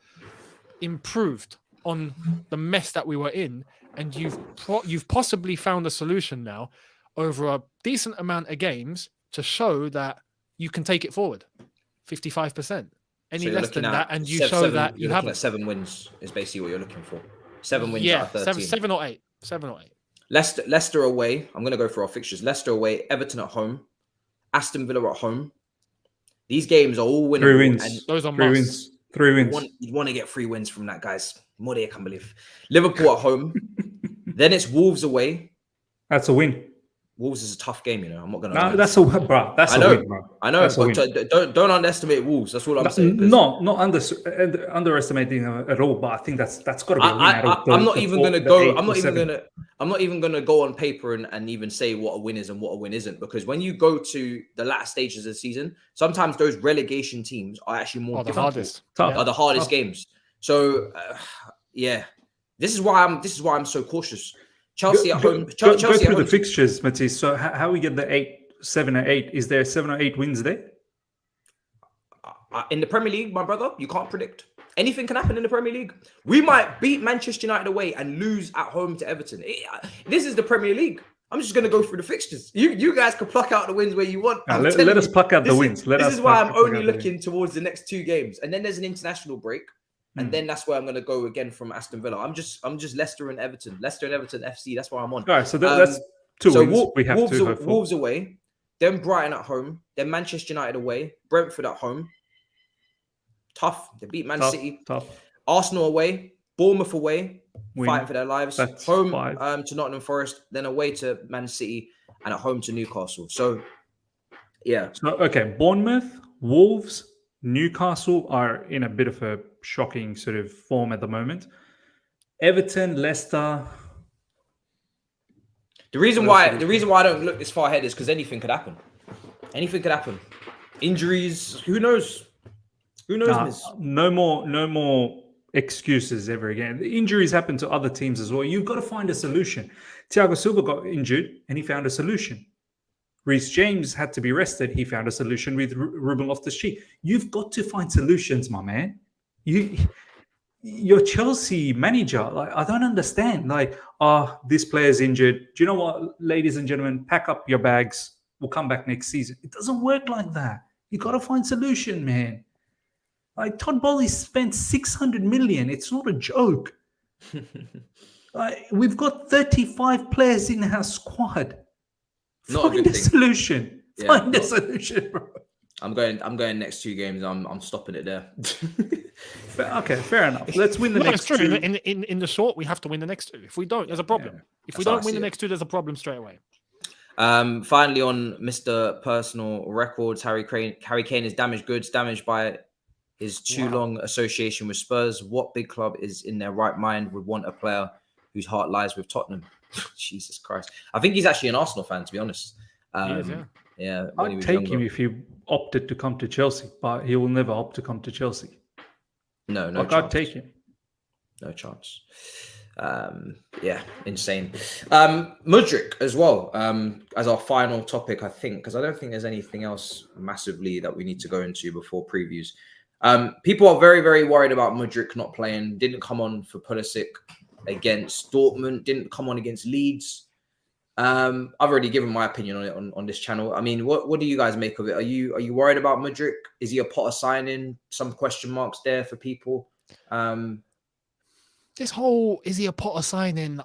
improved on the mess that we were in, and you've possibly found a solution now over a decent amount of games to show that you can take it forward. 55%. Any less than that, and you show that you haven't. 7 wins is basically what you're looking for. 7 wins out of 13. 7 or 8. 7 or 8. Leicester away. I'm going to go for our fixtures. Leicester away, Everton at home, Aston Villa at home. These games are all winnable. 3 wins. And those are 3 wins. 3 wins. You want to get 3 wins from that, guys. More than I can believe. Liverpool at home. Then it's Wolves away. That's a win. Wolves is a tough game, I'm not gonna. No, that's a win, bro. That's a win, bro. I know, but don't underestimate Wolves. That's all I'm saying. Not underestimating at all. But I think that's got to be a win. I'm not even gonna go. I'm not even gonna go on paper and even say what a win is and what a win isn't, because when you go to the latter stages of the season, sometimes those relegation teams are actually more difficult. Are the hardest games. So this is why I'm so cautious. Chelsea at home. Go through the fixtures, Matisse. So how we get the 7 or 8? Is there 7 or 8 wins there? In the Premier League, my brother, you can't predict. Anything can happen in the Premier League. We might beat Manchester United away and lose at home to Everton. This is the Premier League. I'm just going to go through the fixtures. You guys can pluck out the wins where you want. Let us pluck out the wins. This is why I'm only looking towards the next 2 games. And then there's an international break. And then that's where I'm going to go again from Aston Villa. I'm just Leicester and Everton FC. That's where I'm on. All right, so that's 2 wins. We have Wolves away, then Brighton at home, then Manchester United away, Brentford at home. Tough. They beat Man City. Tough. Arsenal away, Bournemouth away, fighting for their lives. That's home 5. to Nottingham Forest, then away to Man City, and at home to Newcastle. So, Bournemouth, Wolves, Newcastle are in a bit of a shocking sort of form at the moment. Everton, Leicester. The reason why I don't look this far ahead is because anything could happen. Anything could happen. Injuries. Who knows? Who knows? No more excuses ever again. The injuries happen to other teams as well. You've got to find a solution. Thiago Silva got injured and he found a solution. Reece James had to be rested. He found a solution with Ruben Loftus-Cheek. You've got to find solutions, my man. Your Chelsea manager, I don't understand. This player's injured. Do you know what, ladies and gentlemen? Pack up your bags. We'll come back next season. It doesn't work like that. You got to find solution, man. Todd Boehly spent 600 million. It's not a joke. We've got 35 players in our squad. Find a solution. Find a solution, bro. I'm going next 2 games. I'm stopping it there. Okay, fair enough. Let's win the No, next it's true. two. In the short, we have to win the next two. If we don't, there's a problem. Yeah. If we That's how don't I win see the it. next two, there's a problem straight away. Finally, on Mr. Personal Records, Harry Kane is damaged goods, damaged by his too long association with Spurs. What big club is in their right mind would want a player whose heart lies with Tottenham? Jesus Christ. I think he's actually an Arsenal fan, to be honest. He is, yeah. Yeah, when he I'd was take younger. him if he opted to come to Chelsea, but he will never opt to come to Chelsea. No Like, chance. I'd take him. No chance. Yeah, insane. Mudryk as well, as our final topic, I think, because I don't think there's anything else massively that we need to go into before previews. People are very, very worried about Mudryk not playing. Didn't come on for Pulisic against Dortmund. Didn't come on against Leeds. I've already given my opinion on it on this channel. I mean, what do you guys make of it? Are you worried about Mudryk? Is he a Potter signing? Some question marks there for people. This whole is he a Potter signing?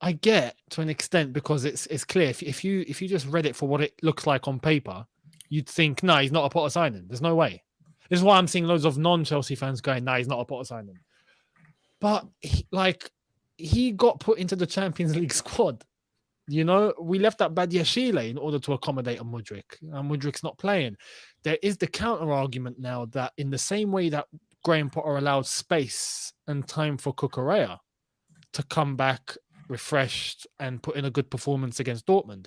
I get to an extent because it's clear. If you just read it for what it looks like on paper, you'd think, no, he's not a Potter signing. There's no way. This is why I'm seeing loads of non-Chelsea fans going, no, he's not a Potter signing. But he got put into the Champions League squad. You know, we left that Badiashile in order to accommodate a Mudryk, and Mudryk's not playing. There is the counter argument now that in the same way that Graham Potter allowed space and time for Cucurella to come back refreshed and put in a good performance against Dortmund,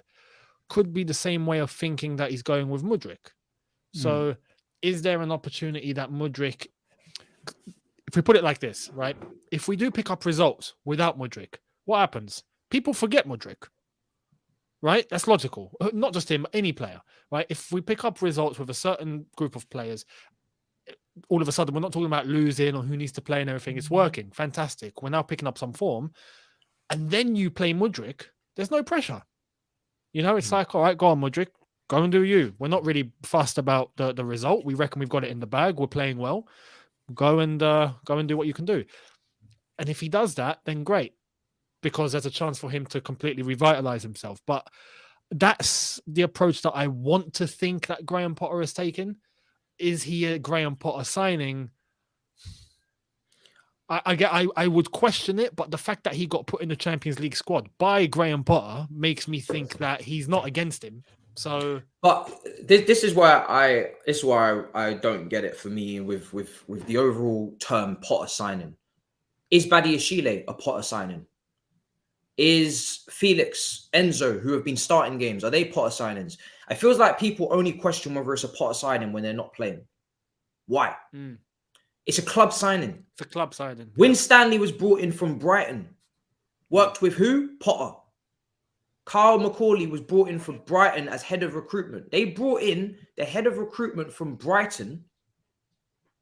could be the same way of thinking that he's going with Mudryk. So is there an opportunity that Mudryk, if we put it like this, right? If we do pick up results without Mudryk, what happens? People forget Mudryk. Right? That's logical. Not just him, any player, right? If we pick up results with a certain group of players, all of a sudden we're not talking about losing or who needs to play and everything. It's working. Fantastic. We're now picking up some form. And then you play Mudryk, there's no pressure. You know, it's like, all right, go on, Mudryk. Go and do you. We're not really fussed about the result. We reckon we've got it in the bag. We're playing well. Go and do what you can do. And if he does that, then great. Because there's a chance for him to completely revitalize himself. But that's the approach that I want to think that Graham Potter has taken. Is he a Graham Potter signing? I would question it, but the fact that he got put in the Champions League squad by Graham Potter makes me think that he's not against him. So, but this is why I don't get it for me with the overall term Potter signing. Is Badiashile a Potter signing? Is Felix, Enzo, who have been starting games, are they Potter signings? It feels like people only question whether it's a Potter signing when they're not playing. Why? It's a club signing. It's a club signing. Win Stanley was brought in from Brighton. Worked with who? Potter. Carl Macaulay was brought in from Brighton as head of recruitment. They brought in the head of recruitment from Brighton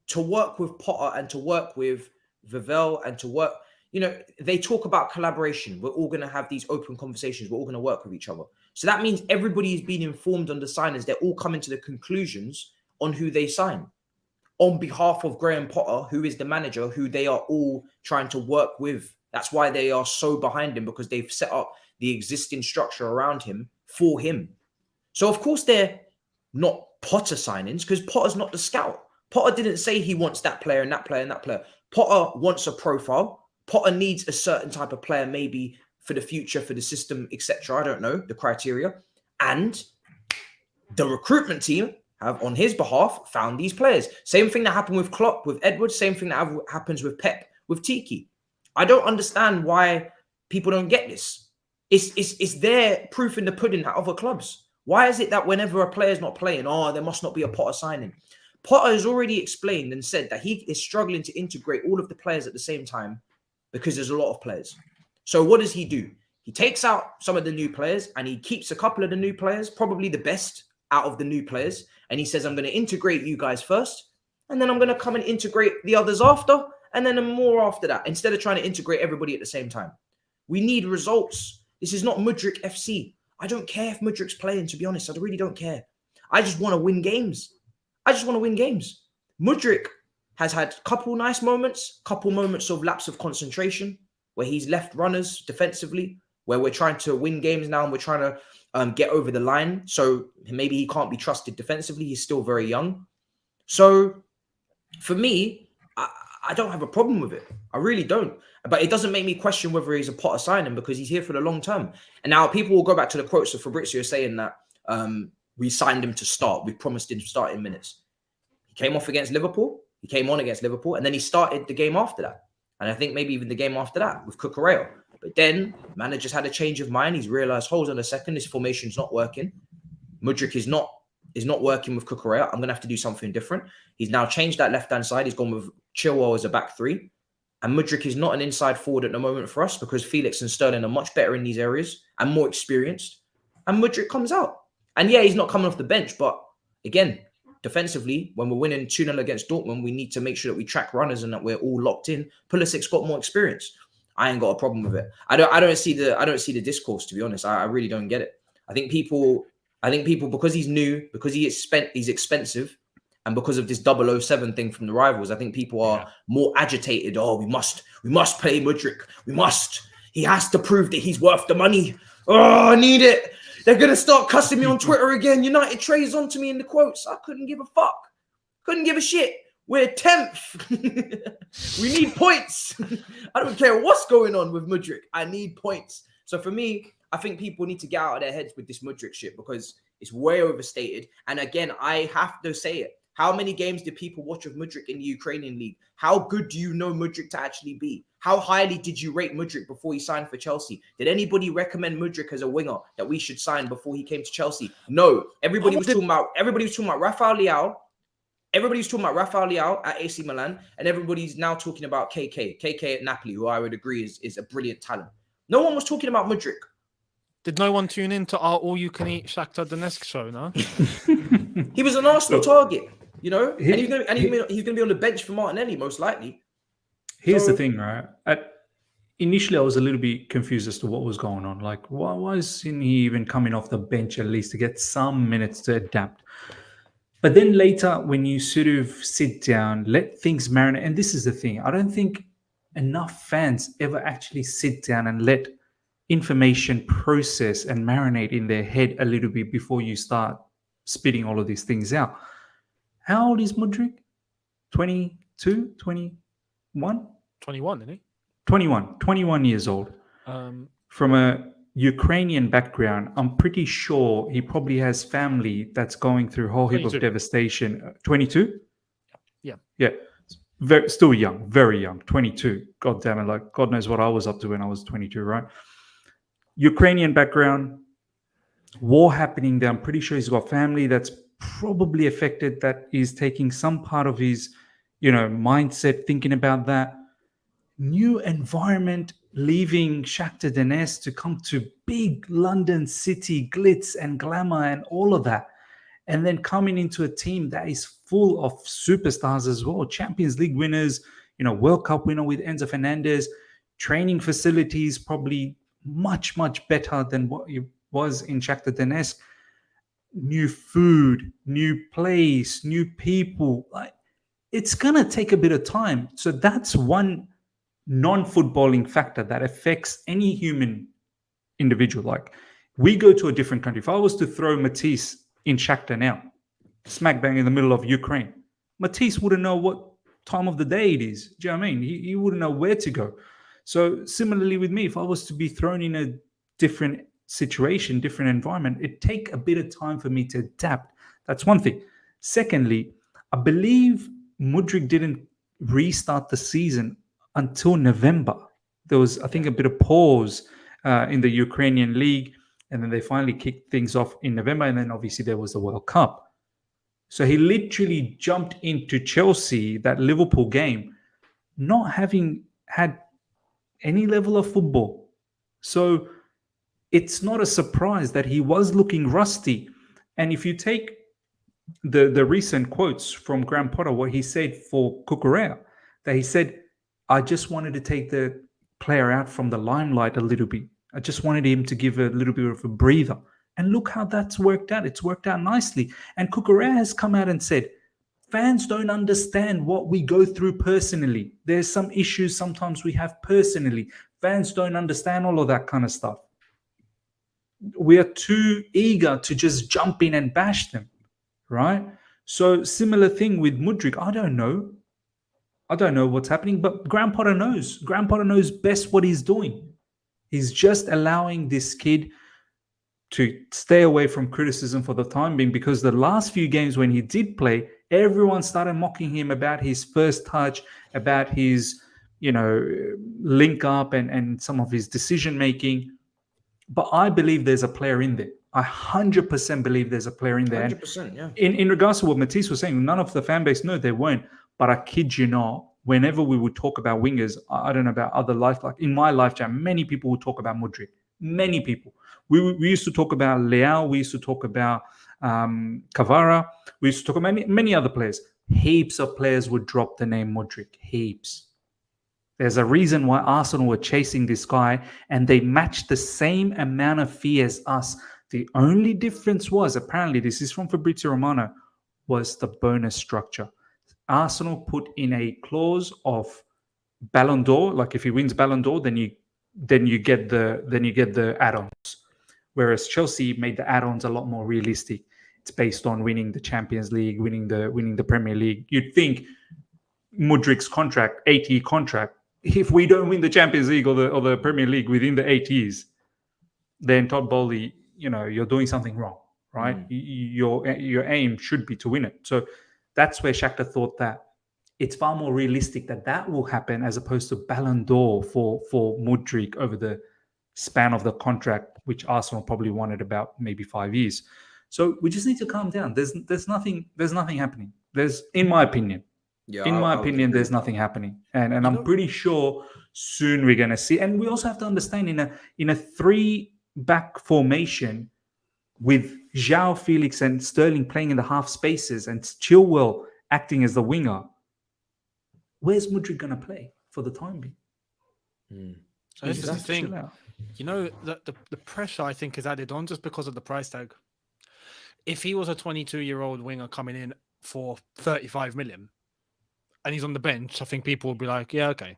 to work with Potter and to work with Vivell and to work... You know, they talk about collaboration. We're all going to have these open conversations. We're all going to work with each other. So that means everybody is being informed on the signings. They're all coming to the conclusions on who they sign on behalf of Graham Potter, who is the manager, who they are all trying to work with. That's why they are so behind him, because they've set up the existing structure around him for him. So, of course, they're not Potter signings because Potter's not the scout. Potter didn't say he wants that player and that player and that player. Potter wants a profile. Potter needs a certain type of player, maybe for the future, for the system, etc. I don't know the criteria. And the recruitment team have, on his behalf, found these players. Same thing that happened with Klopp, with Edwards. Same thing that happens with Pep, with Tiki. I don't understand why people don't get this. It's their proof in the pudding at other clubs. Why is it that whenever a player's not playing, there must not be a Potter signing? Potter has already explained and said that he is struggling to integrate all of the players at the same time, because there's a lot of players. So what does he do? He takes out some of the new players and he keeps a couple of the new players, probably the best out of the new players. And he says, I'm going to integrate you guys first. And then I'm going to come and integrate the others after. And then more after that, instead of trying to integrate everybody at the same time. We need results. This is not Mudryk FC. I don't care if Mudryk's playing, to be honest. I really don't care. I just want to win games. Mudryk has had a couple nice moments, couple moments of lapse of concentration where he's left runners defensively, where we're trying to win games now and we're trying to get over the line. So maybe he can't be trusted defensively. He's still very young. So for me, I don't have a problem with it. I really don't. But it doesn't make me question whether he's a Potter signing because he's here for the long term. And now people will go back to the quotes of Fabrizio saying that we signed him to start. We promised him starting minutes. He came off against Liverpool. He came on against Liverpool. And then he started the game after that. And I think maybe even the game after that with Cucurella. But then manager's had a change of mind. He's realised, hold on a second, this formation's not working. Mudryk is not working with Cucurella. I'm going to have to do something different. He's now changed that left-hand side. He's gone with Chilwell as a back three. And Mudryk is not an inside forward at the moment for us because Felix and Sterling are much better in these areas and more experienced. And Mudryk comes out. And yeah, he's not coming off the bench. But again, defensively, when we're winning 2-0 against Dortmund, we need to make sure that we track runners and that we're all locked in. Pulisic's got more experience. I ain't got a problem with it. I don't see the discourse, to be honest. I really don't get it. I think people, because he's new, because he's expensive, and because of this 007 thing from the rivals, I think people are more agitated. Oh, we must play Mudryk. We must. He has to prove that he's worth the money. Oh, I need it. They're going to start cussing me on Twitter again. United trays onto me in the quotes. I couldn't give a fuck. Couldn't give a shit. We're 10th. We need points. I don't care what's going on with Mudryk. I need points. So for me, I think people need to get out of their heads with this Mudryk shit because it's way overstated. And again, I have to say it. How many games did people watch of Mudryk in the Ukrainian league? How good do you know Mudryk to actually be? How highly did you rate Mudryk before he signed for Chelsea? Did anybody recommend Mudryk as a winger that we should sign before he came to Chelsea? No. Everybody was talking about Rafael Leao. Everybody's talking about Rafael Leao at AC Milan, and everybody's now talking about KK at Napoli, who I would agree is a brilliant talent. No one was talking about Mudryk. Did no one tune in to our all-you-can-eat Shakhtar Donetsk show, no? He was an Arsenal target, you know? And he's going to be on the bench for Martinelli, most likely. Here's the thing, right? Initially, I was a little bit confused as to what was going on. Like, why isn't he even coming off the bench at least to get some minutes to adapt? But then later, when you sort of sit down, let things marinate, and this is the thing, I don't think enough fans ever actually sit down and let information process and marinate in their head a little bit before you start spitting all of these things out. How old is Mudryk? 22, 21? 21, isn't he? 21 years old. From a Ukrainian background, I'm pretty sure he probably has family that's going through a whole heap of devastation. 22? Yeah. Still young, very young. 22. God damn it. Like, God knows what I was up to when I was 22, right? Ukrainian background, war happening there. I'm pretty sure he's got family that's probably affected, that is taking some part of his, mindset, thinking about that. New environment, leaving Shakhtar Donetsk to come to big London city, glitz and glamour and all of that. And then coming into a team that is full of superstars as well. Champions League winners, World Cup winner with Enzo Fernandez, training facilities probably much, much better than what it was in Shakhtar Donetsk. New food, new place, new people. Like, it's going to take a bit of time. So that's one non-footballing factor that affects any human individual. Like, we go to a different country. If I was to throw Matisse in Shakhtar now, smack bang in the middle of Ukraine, Matisse wouldn't know what time of the day it is. Do you know what I mean? He wouldn't know where to go. So similarly with me, if I was to be thrown in a different situation, different environment, it'd take a bit of time for me to adapt. That's one thing. Secondly, I believe Mudryk didn't restart the season until November. There was, I think, a bit of pause in the Ukrainian league, and then they finally kicked things off in November, and then obviously there was the World Cup. So he literally jumped into Chelsea, that Liverpool game, not having had any level of football. So it's not a surprise that he was looking rusty. And if you take the recent quotes from Graham Potter, what he said for Cucurella, that he said, I just wanted to take the player out from the limelight a little bit. I just wanted him to give a little bit of a breather. And look how that's worked out. It's worked out nicely. And Cucurella has come out and said, fans don't understand what we go through personally. There's some issues sometimes we have personally. Fans don't understand all of that kind of stuff. We are too eager to just jump in and bash them, right? So similar thing with Mudryk. I don't know. I don't know what's happening, but Graham Potter knows. Graham Potter knows best what he's doing. He's just allowing this kid to stay away from criticism for the time being, because the last few games when he did play, everyone started mocking him about his first touch, about his, link up and some of his decision making. But I believe there's a player in there. I 100% believe there's a player in there. 100%, yeah. In regards to what Matisse was saying, none of the fan base, no, they weren't. But I kid you not, whenever we would talk about wingers, I don't know about other life, like in my lifetime, many people would talk about Mudryk. Many people. We used to talk about Leao. We used to talk about Kvara. We used to talk about many other players. Heaps of players would drop the name Mudryk. Heaps. There's a reason why Arsenal were chasing this guy, and they matched the same amount of fee as us. The only difference was, apparently, this is from Fabrizio Romano, was the bonus structure. Arsenal put in a clause of Ballon d'Or, like if he wins Ballon d'Or, then you get the add-ons. Whereas Chelsea made the add-ons a lot more realistic. It's based on winning the Champions League, winning the Premier League. You'd think Mudryk's contract, 8-year contract, if we don't win the Champions League or the Premier League within the 8 years, then Todd Boehly, you're doing something wrong, right? Your aim should be to win it. So that's where Shakhtar thought that it's far more realistic that will happen as opposed to Ballon d'Or for Mudryk over the span of the contract, which Arsenal probably wanted about maybe 5 years. So we just need to calm down. There's nothing happening. In my opinion, there's nothing happening, and I'm pretty sure soon we're going to see. And we also have to understand in a 3-back formation with João Felix and Sterling playing in the half spaces and Chilwell acting as the winger, where's Mudryk going to play for the time being? So this is the thing. The pressure, I think, is added on just because of the price tag. If he was a 22-year-old winger coming in for 35 million and he's on the bench, I think people would be like, yeah, okay.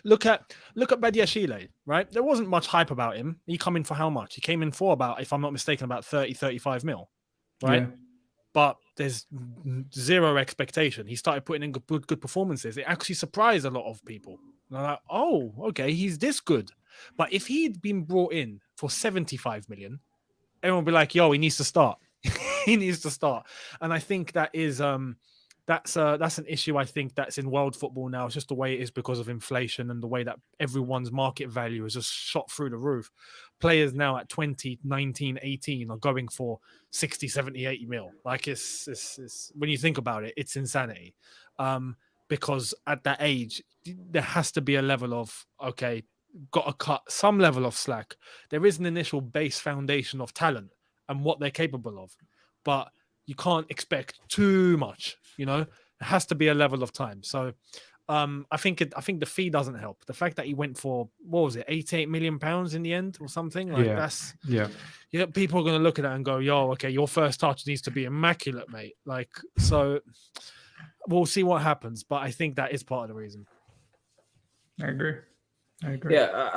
Look at Badiashile, right? There wasn't much hype about him. He come in for how much? He came in for about, if I'm not mistaken, about 35 mil, right? Yeah. But there's zero expectation. He started putting in good performances. It actually surprised a lot of people. And they're like, oh, okay, he's this good. But if he'd been brought in for 75 million, everyone would be like, yo, he needs to start. He needs to start. And I think that is that's an issue, I think, that's in world football now. It's just the way it is because of inflation and the way that everyone's market value is just shot through the roof. Players now at 20, 19, 18 are going for 60, 70, 80 mil. Like it's when you think about it, it's insanity. Because at that age, there has to be a level of, okay, got to cut some level of slack. There is an initial base foundation of talent and what they're capable of, but you can't expect too much. It has to be a level of time. So I think the fee doesn't help. The fact that he went for, what was it, 88 million pounds in the end or something, like that's people are going to look at that and go, yo, okay, your first touch needs to be immaculate, mate. Like, so we'll see what happens, but I think that is part of the reason. I agree. Yeah,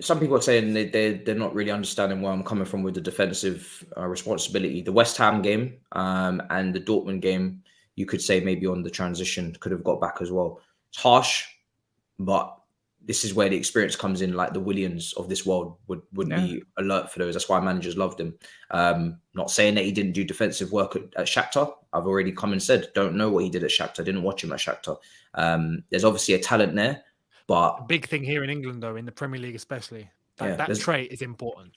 some people are saying they're not really understanding where I'm coming from with the defensive responsibility. The West Ham game and the Dortmund game, you could say maybe on the transition could have got back as well. It's harsh, but this is where the experience comes in. Like the Williams of this world would be alert for those. That's why managers loved him. Not saying that he didn't do defensive work at Shakhtar. I've already come and said, don't know what he did at Shakhtar. Didn't watch him at Shakhtar. There's obviously a talent there. But a big thing here in England, though, in the Premier League especially, that trait is important.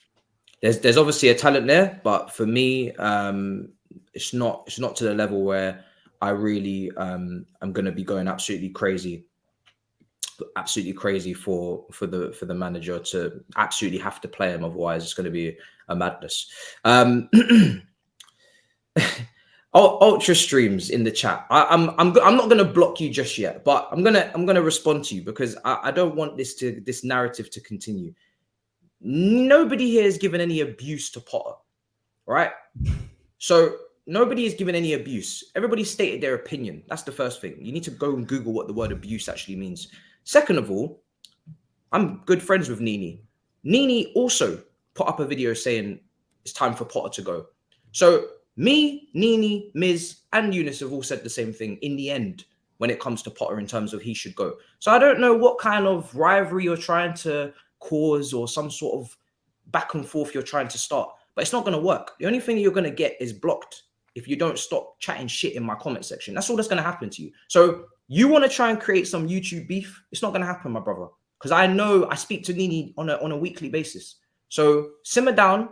There's obviously a talent there, but for me, it's not to the level where I really am going to be going absolutely crazy for the manager to absolutely have to play him. Otherwise, it's going to be a madness. Ultra streams in the chat. I'm not going to block you just yet, but I'm gonna respond to you because I don't want this narrative to continue. Nobody here has given any abuse to Potter, right? So nobody has given any abuse. Everybody stated their opinion. That's the first thing. You need to go and Google what the word abuse actually means. Second of all, I'm good friends with Nini. Nini also put up a video saying it's time for Potter to go. So me, Nini, Miz, and Younes have all said the same thing. In the end, when it comes to Potter in terms of he should go. So I don't know what kind of rivalry you're trying to cause or some sort of back and forth you're trying to start, but it's not going to work. The only thing you're going to get is blocked if you don't stop chatting shit in my comment section. That's all that's going to happen to you. So you want to try and create some YouTube beef? It's not going to happen, my brother, because I know I speak to Nini on a weekly basis. So simmer down,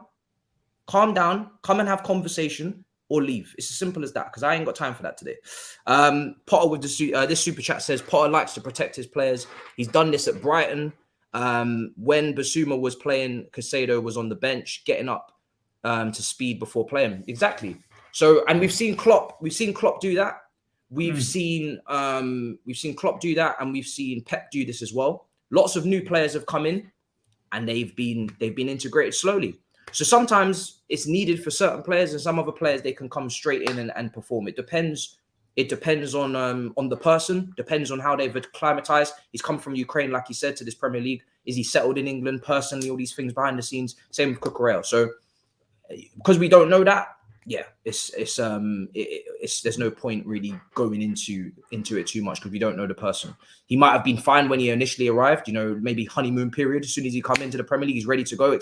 calm down, come and have conversation, or leave. It's as simple as that, because I ain't got time for that today. Potter with this super chat says Potter likes to protect his players. He's done this at Brighton. When Basuma was playing, Caicedo was on the bench, getting up to speed before playing. Exactly. So, and we've seen Klopp do that. We've seen Klopp do that, and we've seen Pep do this as well. Lots of new players have come in, and they've been integrated slowly. So sometimes it's needed for certain players, and some other players they can come straight in and perform. It depends on the person, depends on how they've acclimatized. He's come from Ukraine, like he said, to this Premier League. Is he settled in England personally? All these things behind the scenes. Same with Cucurella. So because we don't know that, yeah, it's there's no point really going into it too much because we don't know the person. He might have been fine when he initially arrived, maybe honeymoon period. As soon as he come into the Premier League, he's ready to go,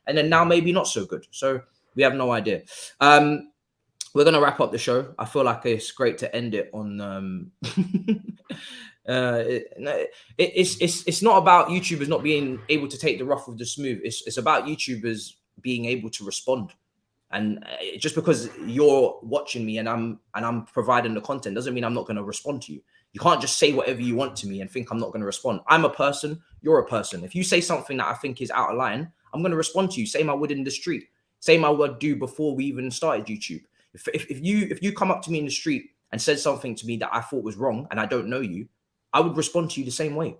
and then now maybe not so good. So we have no idea. We're gonna wrap up the show. I feel like it's great to end it on. It's not about YouTubers not being able to take the rough with the smooth. It's about YouTubers being able to respond. And just because you're watching me and I'm providing the content doesn't mean I'm not going to respond to you. You can't just say whatever you want to me and think I'm not going to respond. I'm a person. You're a person. If you say something that I think is out of line, I'm going to respond to you. Same I would in the street. Same I would do before we even started YouTube. If you come up to me in the street and said something to me that I thought was wrong and I don't know you, I would respond to you the same way.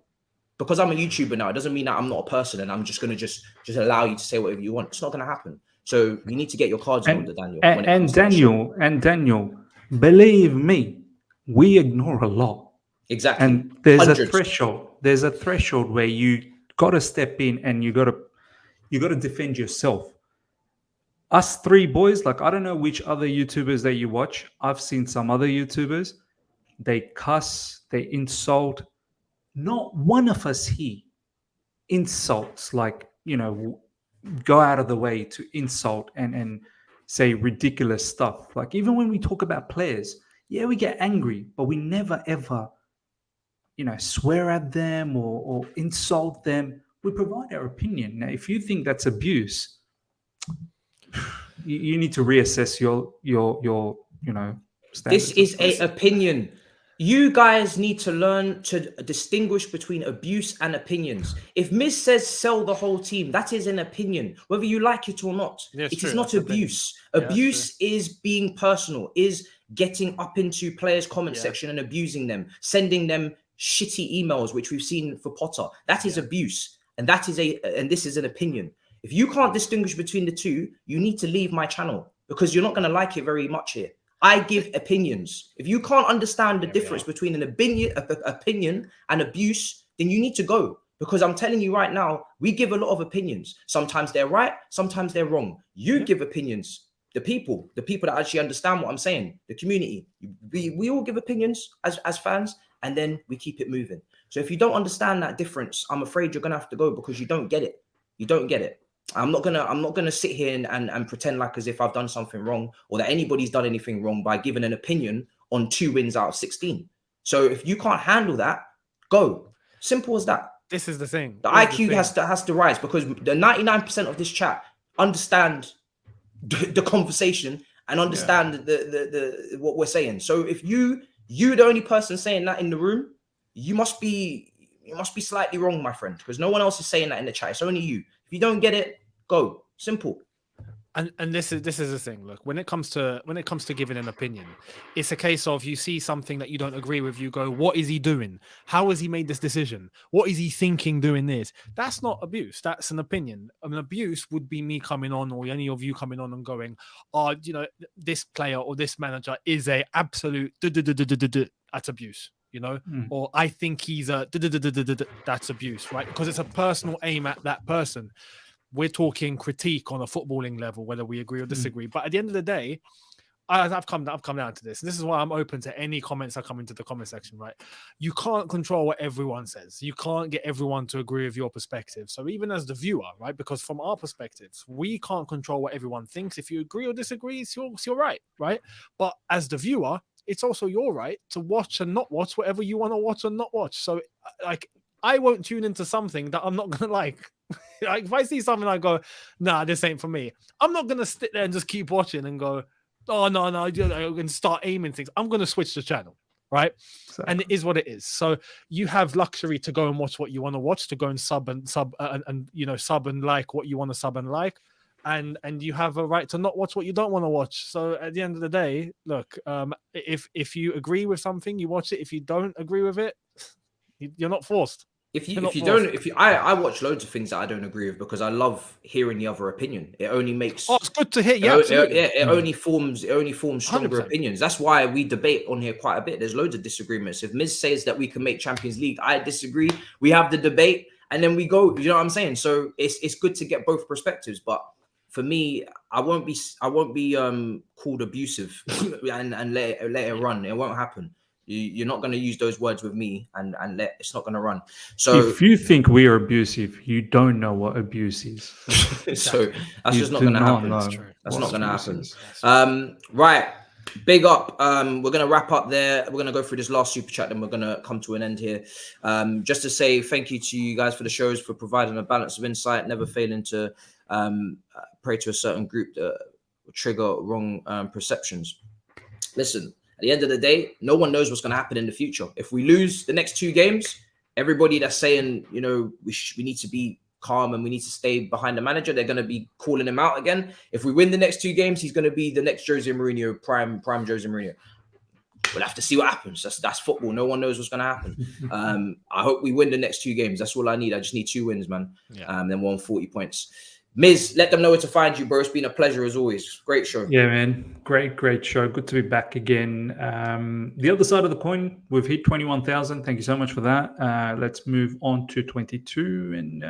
Because I'm a YouTuber now, it doesn't mean that I'm not a person and I'm just going to just allow you to say whatever you want. It's not going to happen. So you need to get your cards in order, Daniel. And Daniel, believe me, we ignore a lot. Exactly. And there's Hundreds. a threshold. There's a threshold where you got to step in and you got to defend yourself. Us three boys, like I don't know which other YouTubers that you watch. I've seen some other YouTubers. They cuss, they insult. Not one of us here insults go out of the way to insult and say ridiculous stuff. Like even when we talk about players, yeah, we get angry, but we never ever, swear at them or insult them. We provide our opinion. Now, if you think that's abuse, you need to reassess your standards. This is an opinion. You guys need to learn to distinguish between abuse and opinions. If Miz says sell the whole team, that is an opinion, whether you like it or not. It is not abuse. Abuse is being personal, is getting up into players' comment section and abusing them, sending them shitty emails, which we've seen for Potter. That is abuse. And this is an opinion. If you can't distinguish between the two, you need to leave my channel because you're not going to like it very much here. I give opinions. If you can't understand the difference between an opinion and abuse, then you need to go. Because I'm telling you right now, we give a lot of opinions. Sometimes they're right, sometimes they're wrong. You give opinions. The people that actually understand what I'm saying, the community. We all give opinions as fans, and then we keep it moving. So if you don't understand that difference, I'm afraid you're gonna have to go because you don't get it. You don't get it. I'm not gonna sit here and pretend like as if I've done something wrong or that anybody's done anything wrong by giving an opinion on 2 wins out of 16. So if you can't handle that, go. Simple as that. This is the thing. The IQ has to rise because the 99% of this chat understand the conversation and understand the what we're saying. So if you the only person saying that in the room, you must be slightly wrong, my friend, because no one else is saying that in the chat. It's only you. If you don't get it, go. Simple. And this is the thing. Look, when it comes to giving an opinion, it's a case of you see something that you don't agree with, you go, what is he doing? How has he made this decision? What is he thinking doing this? That's not abuse. That's an opinion. An abuse would be me coming on or any of you coming on and going, this player or this manager is a absolute that's abuse. Or I think he's a that's abuse, right? Because it's a personal aim at that person. We're talking critique on a footballing level, whether we agree or disagree. But at the end of the day, I've come down to this. And this is why I'm open to any comments that come into the comment section, right? You can't control what everyone says. You can't get everyone to agree with your perspective. So even as the viewer, right? Because from our perspectives, we can't control what everyone thinks. If you agree or disagree, it's your right, right? But as the viewer, it's also your right to watch and not watch whatever you want to watch or not watch. So like, I won't tune into something that I'm not going to like. Like if I see something, I go, nah, this ain't for me. I'm not going to sit there and just keep watching and go, oh, no, and start aiming things. I'm going to switch the channel, right? Exactly. And it is what it is. So you have luxury to go and watch what you want to watch, to go and sub and sub and like what you want to sub and like. And you have a right to not watch what you don't want to watch. So at the end of the day, look, if you agree with something, you watch it. If you don't agree with it, you're not forced. I watch loads of things that I don't agree with because I love hearing the other opinion. It only makes. Oh, it's good to hear. Yeah, absolutely. It only forms stronger 100%. Opinions. That's why we debate on here quite a bit. There's loads of disagreements. If Miz says that we can make Champions League, I disagree. We have the debate, and then we go. You know what I'm saying? So it's good to get both perspectives. But for me, I won't be called abusive and let it run. It won't happen. You're not going to use those words with me and it's not going to run. So if you think we are abusive, you don't know what abuse is. So that's just not going to happen. That's not going to happen. Right. Big up. We're going to wrap up there. We're going to go through this last super chat, then we're going to come to an end here. Just to say thank you to you guys for the shows, for providing a balance of insight, never failing to pray to a certain group that will trigger wrong perceptions. Listen. At the end of the day, no one knows what's going to happen in the future. If we lose the next 2 games, everybody that's saying, we need to be calm and we need to stay behind the manager, they're going to be calling him out again. If we win the next 2 games, he's going to be the next Jose Mourinho, prime Jose Mourinho. We'll have to see what happens. That's football. No one knows what's going to happen. I hope we win the next 2 games. That's all I need. I just need 2 wins, man. Yeah. Then 140 points. Miz, let them know where to find you, bro. It's been a pleasure as always. Great show. Yeah, man. Great show. Good to be back again. The other side of the coin, we've hit 21,000. Thank you so much for that. Let's move on to 22 and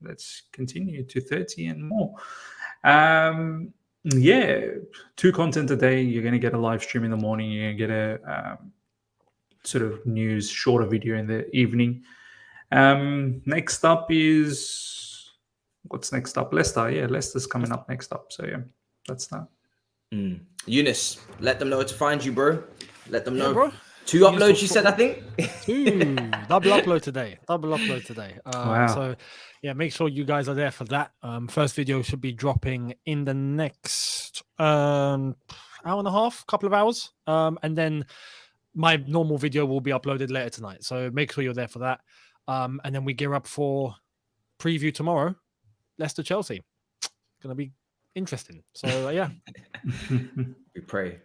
let's continue to 30 and more. 2 content a day. You're going to get a live stream in the morning. You're going to get a sort of news, shorter video in the evening. Next up is... What's next up? Leicester. Yeah, Leicester's coming up next up. So, yeah, that's that. Younes, let them know where to find you, bro. Let them know. Bro. 2 uploads, you said, I think? 2. Double upload today. Wow. So, yeah, make sure you guys are there for that. First video should be dropping in the next hour and a half, couple of hours. And then my normal video will be uploaded later tonight. So make sure you're there for that. And then we gear up for preview tomorrow. Leicester Chelsea, gonna be interesting. So yeah, we pray.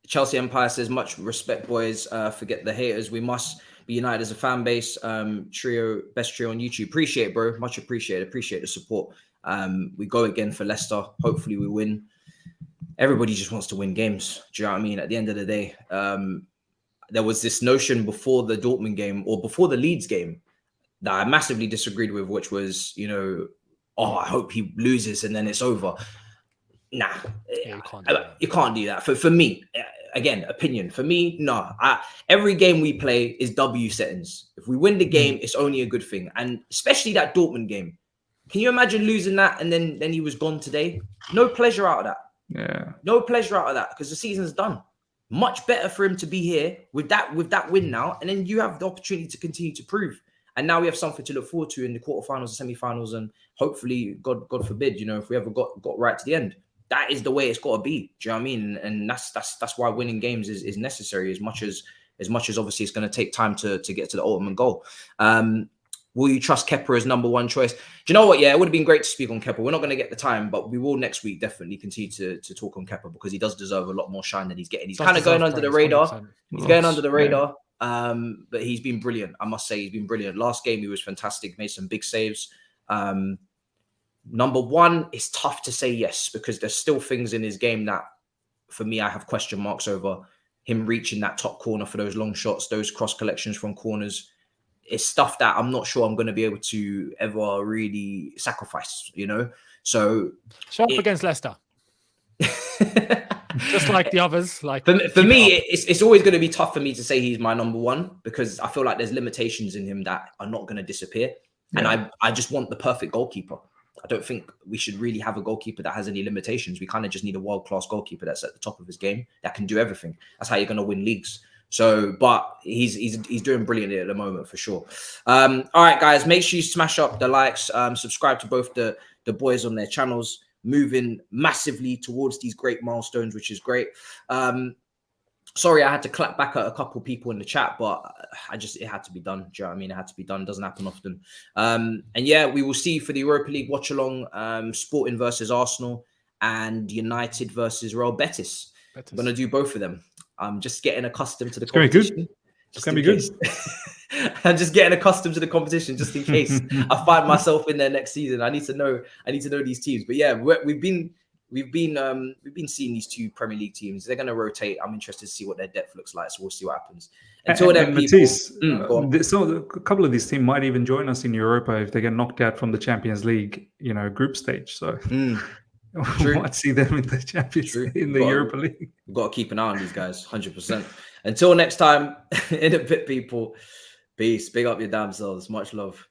Chelsea Empire says much respect, boys. Forget the haters. We must be united as a fan base. Trio, best trio on YouTube. Appreciate it, bro. Much appreciated. Appreciate the support. We go again for Leicester. Hopefully we win. Everybody just wants to win games. Do you know what I mean? At the end of the day, there was this notion before the Dortmund game or before the Leeds game that I massively disagreed with, which was, I hope he loses and then it's over. Nah, you can't do that. For me, again, opinion. For me, no. Every game we play is W settings. If we win the game, it's only a good thing. And especially that Dortmund game. Can you imagine losing that and then he was gone today? No pleasure out of that. Yeah. No pleasure out of that because the season's done. Much better for him to be here with that win now, and then you have the opportunity to continue to prove. And now we have something to look forward to in the quarterfinals and semi-finals, and hopefully, God forbid, if we ever got right to the end, that is the way it's got to be. Do you know what I mean? And that's why winning games is necessary as much as obviously it's going to take time to get to the ultimate goal. Will you trust Kepa as number 1 choice? Do you know what? Yeah, it would have been great to speak on Kepa. We're not going to get the time, but we will next week definitely continue to talk on Kepa because he does deserve a lot more shine than he's getting. He's kind of going under the radar. 100%. He's going under the radar. But he's been brilliant. I must say he's been brilliant. Last game, he was fantastic. Made some big saves. Number 1, it's tough to say yes because there's still things in his game that, for me, I have question marks over. Him reaching that top corner for those long shots, those cross collections from corners. It's stuff that I'm not sure I'm going to be able to ever really sacrifice, So show up against Leicester. Just like the others. Like for me, it's always going to be tough for me to say he's my number one, because I feel like there's limitations in him that are not going to disappear. Yeah. And I just want the perfect goalkeeper. I don't think we should really have a goalkeeper that has any limitations. We kind of just need a world-class goalkeeper that's at the top of his game that can do everything. That's how you're going to win leagues. So, but he's doing brilliantly at the moment for sure. All right, guys, make sure you smash up the likes, subscribe to both the boys on their channels, moving massively towards these great milestones, which is great. Sorry, I had to clap back at a couple people in the chat, but it had to be done. Do you know what I mean? It had to be done. It doesn't happen often. And yeah, we will see you for the Europa League watch along, Sporting versus Arsenal and United versus Real Betis. I'm going to do both of them. I'm just getting accustomed to the competition. It's going to be good. I'm just getting accustomed to the competition just in case I find myself in there next season. I need to know these teams. But yeah, we've been seeing these two Premier League teams. They're going to rotate. I'm interested to see what their depth looks like. So we'll see what happens. Until then, Matisse, so a couple of these teams might even join us in Europa if they get knocked out from the Champions League, group stage. So we might see them in the Europa League. We've got to keep an eye on these guys, 100%. Until next time, in a bit, people. Peace. Big up your damn selves. Much love.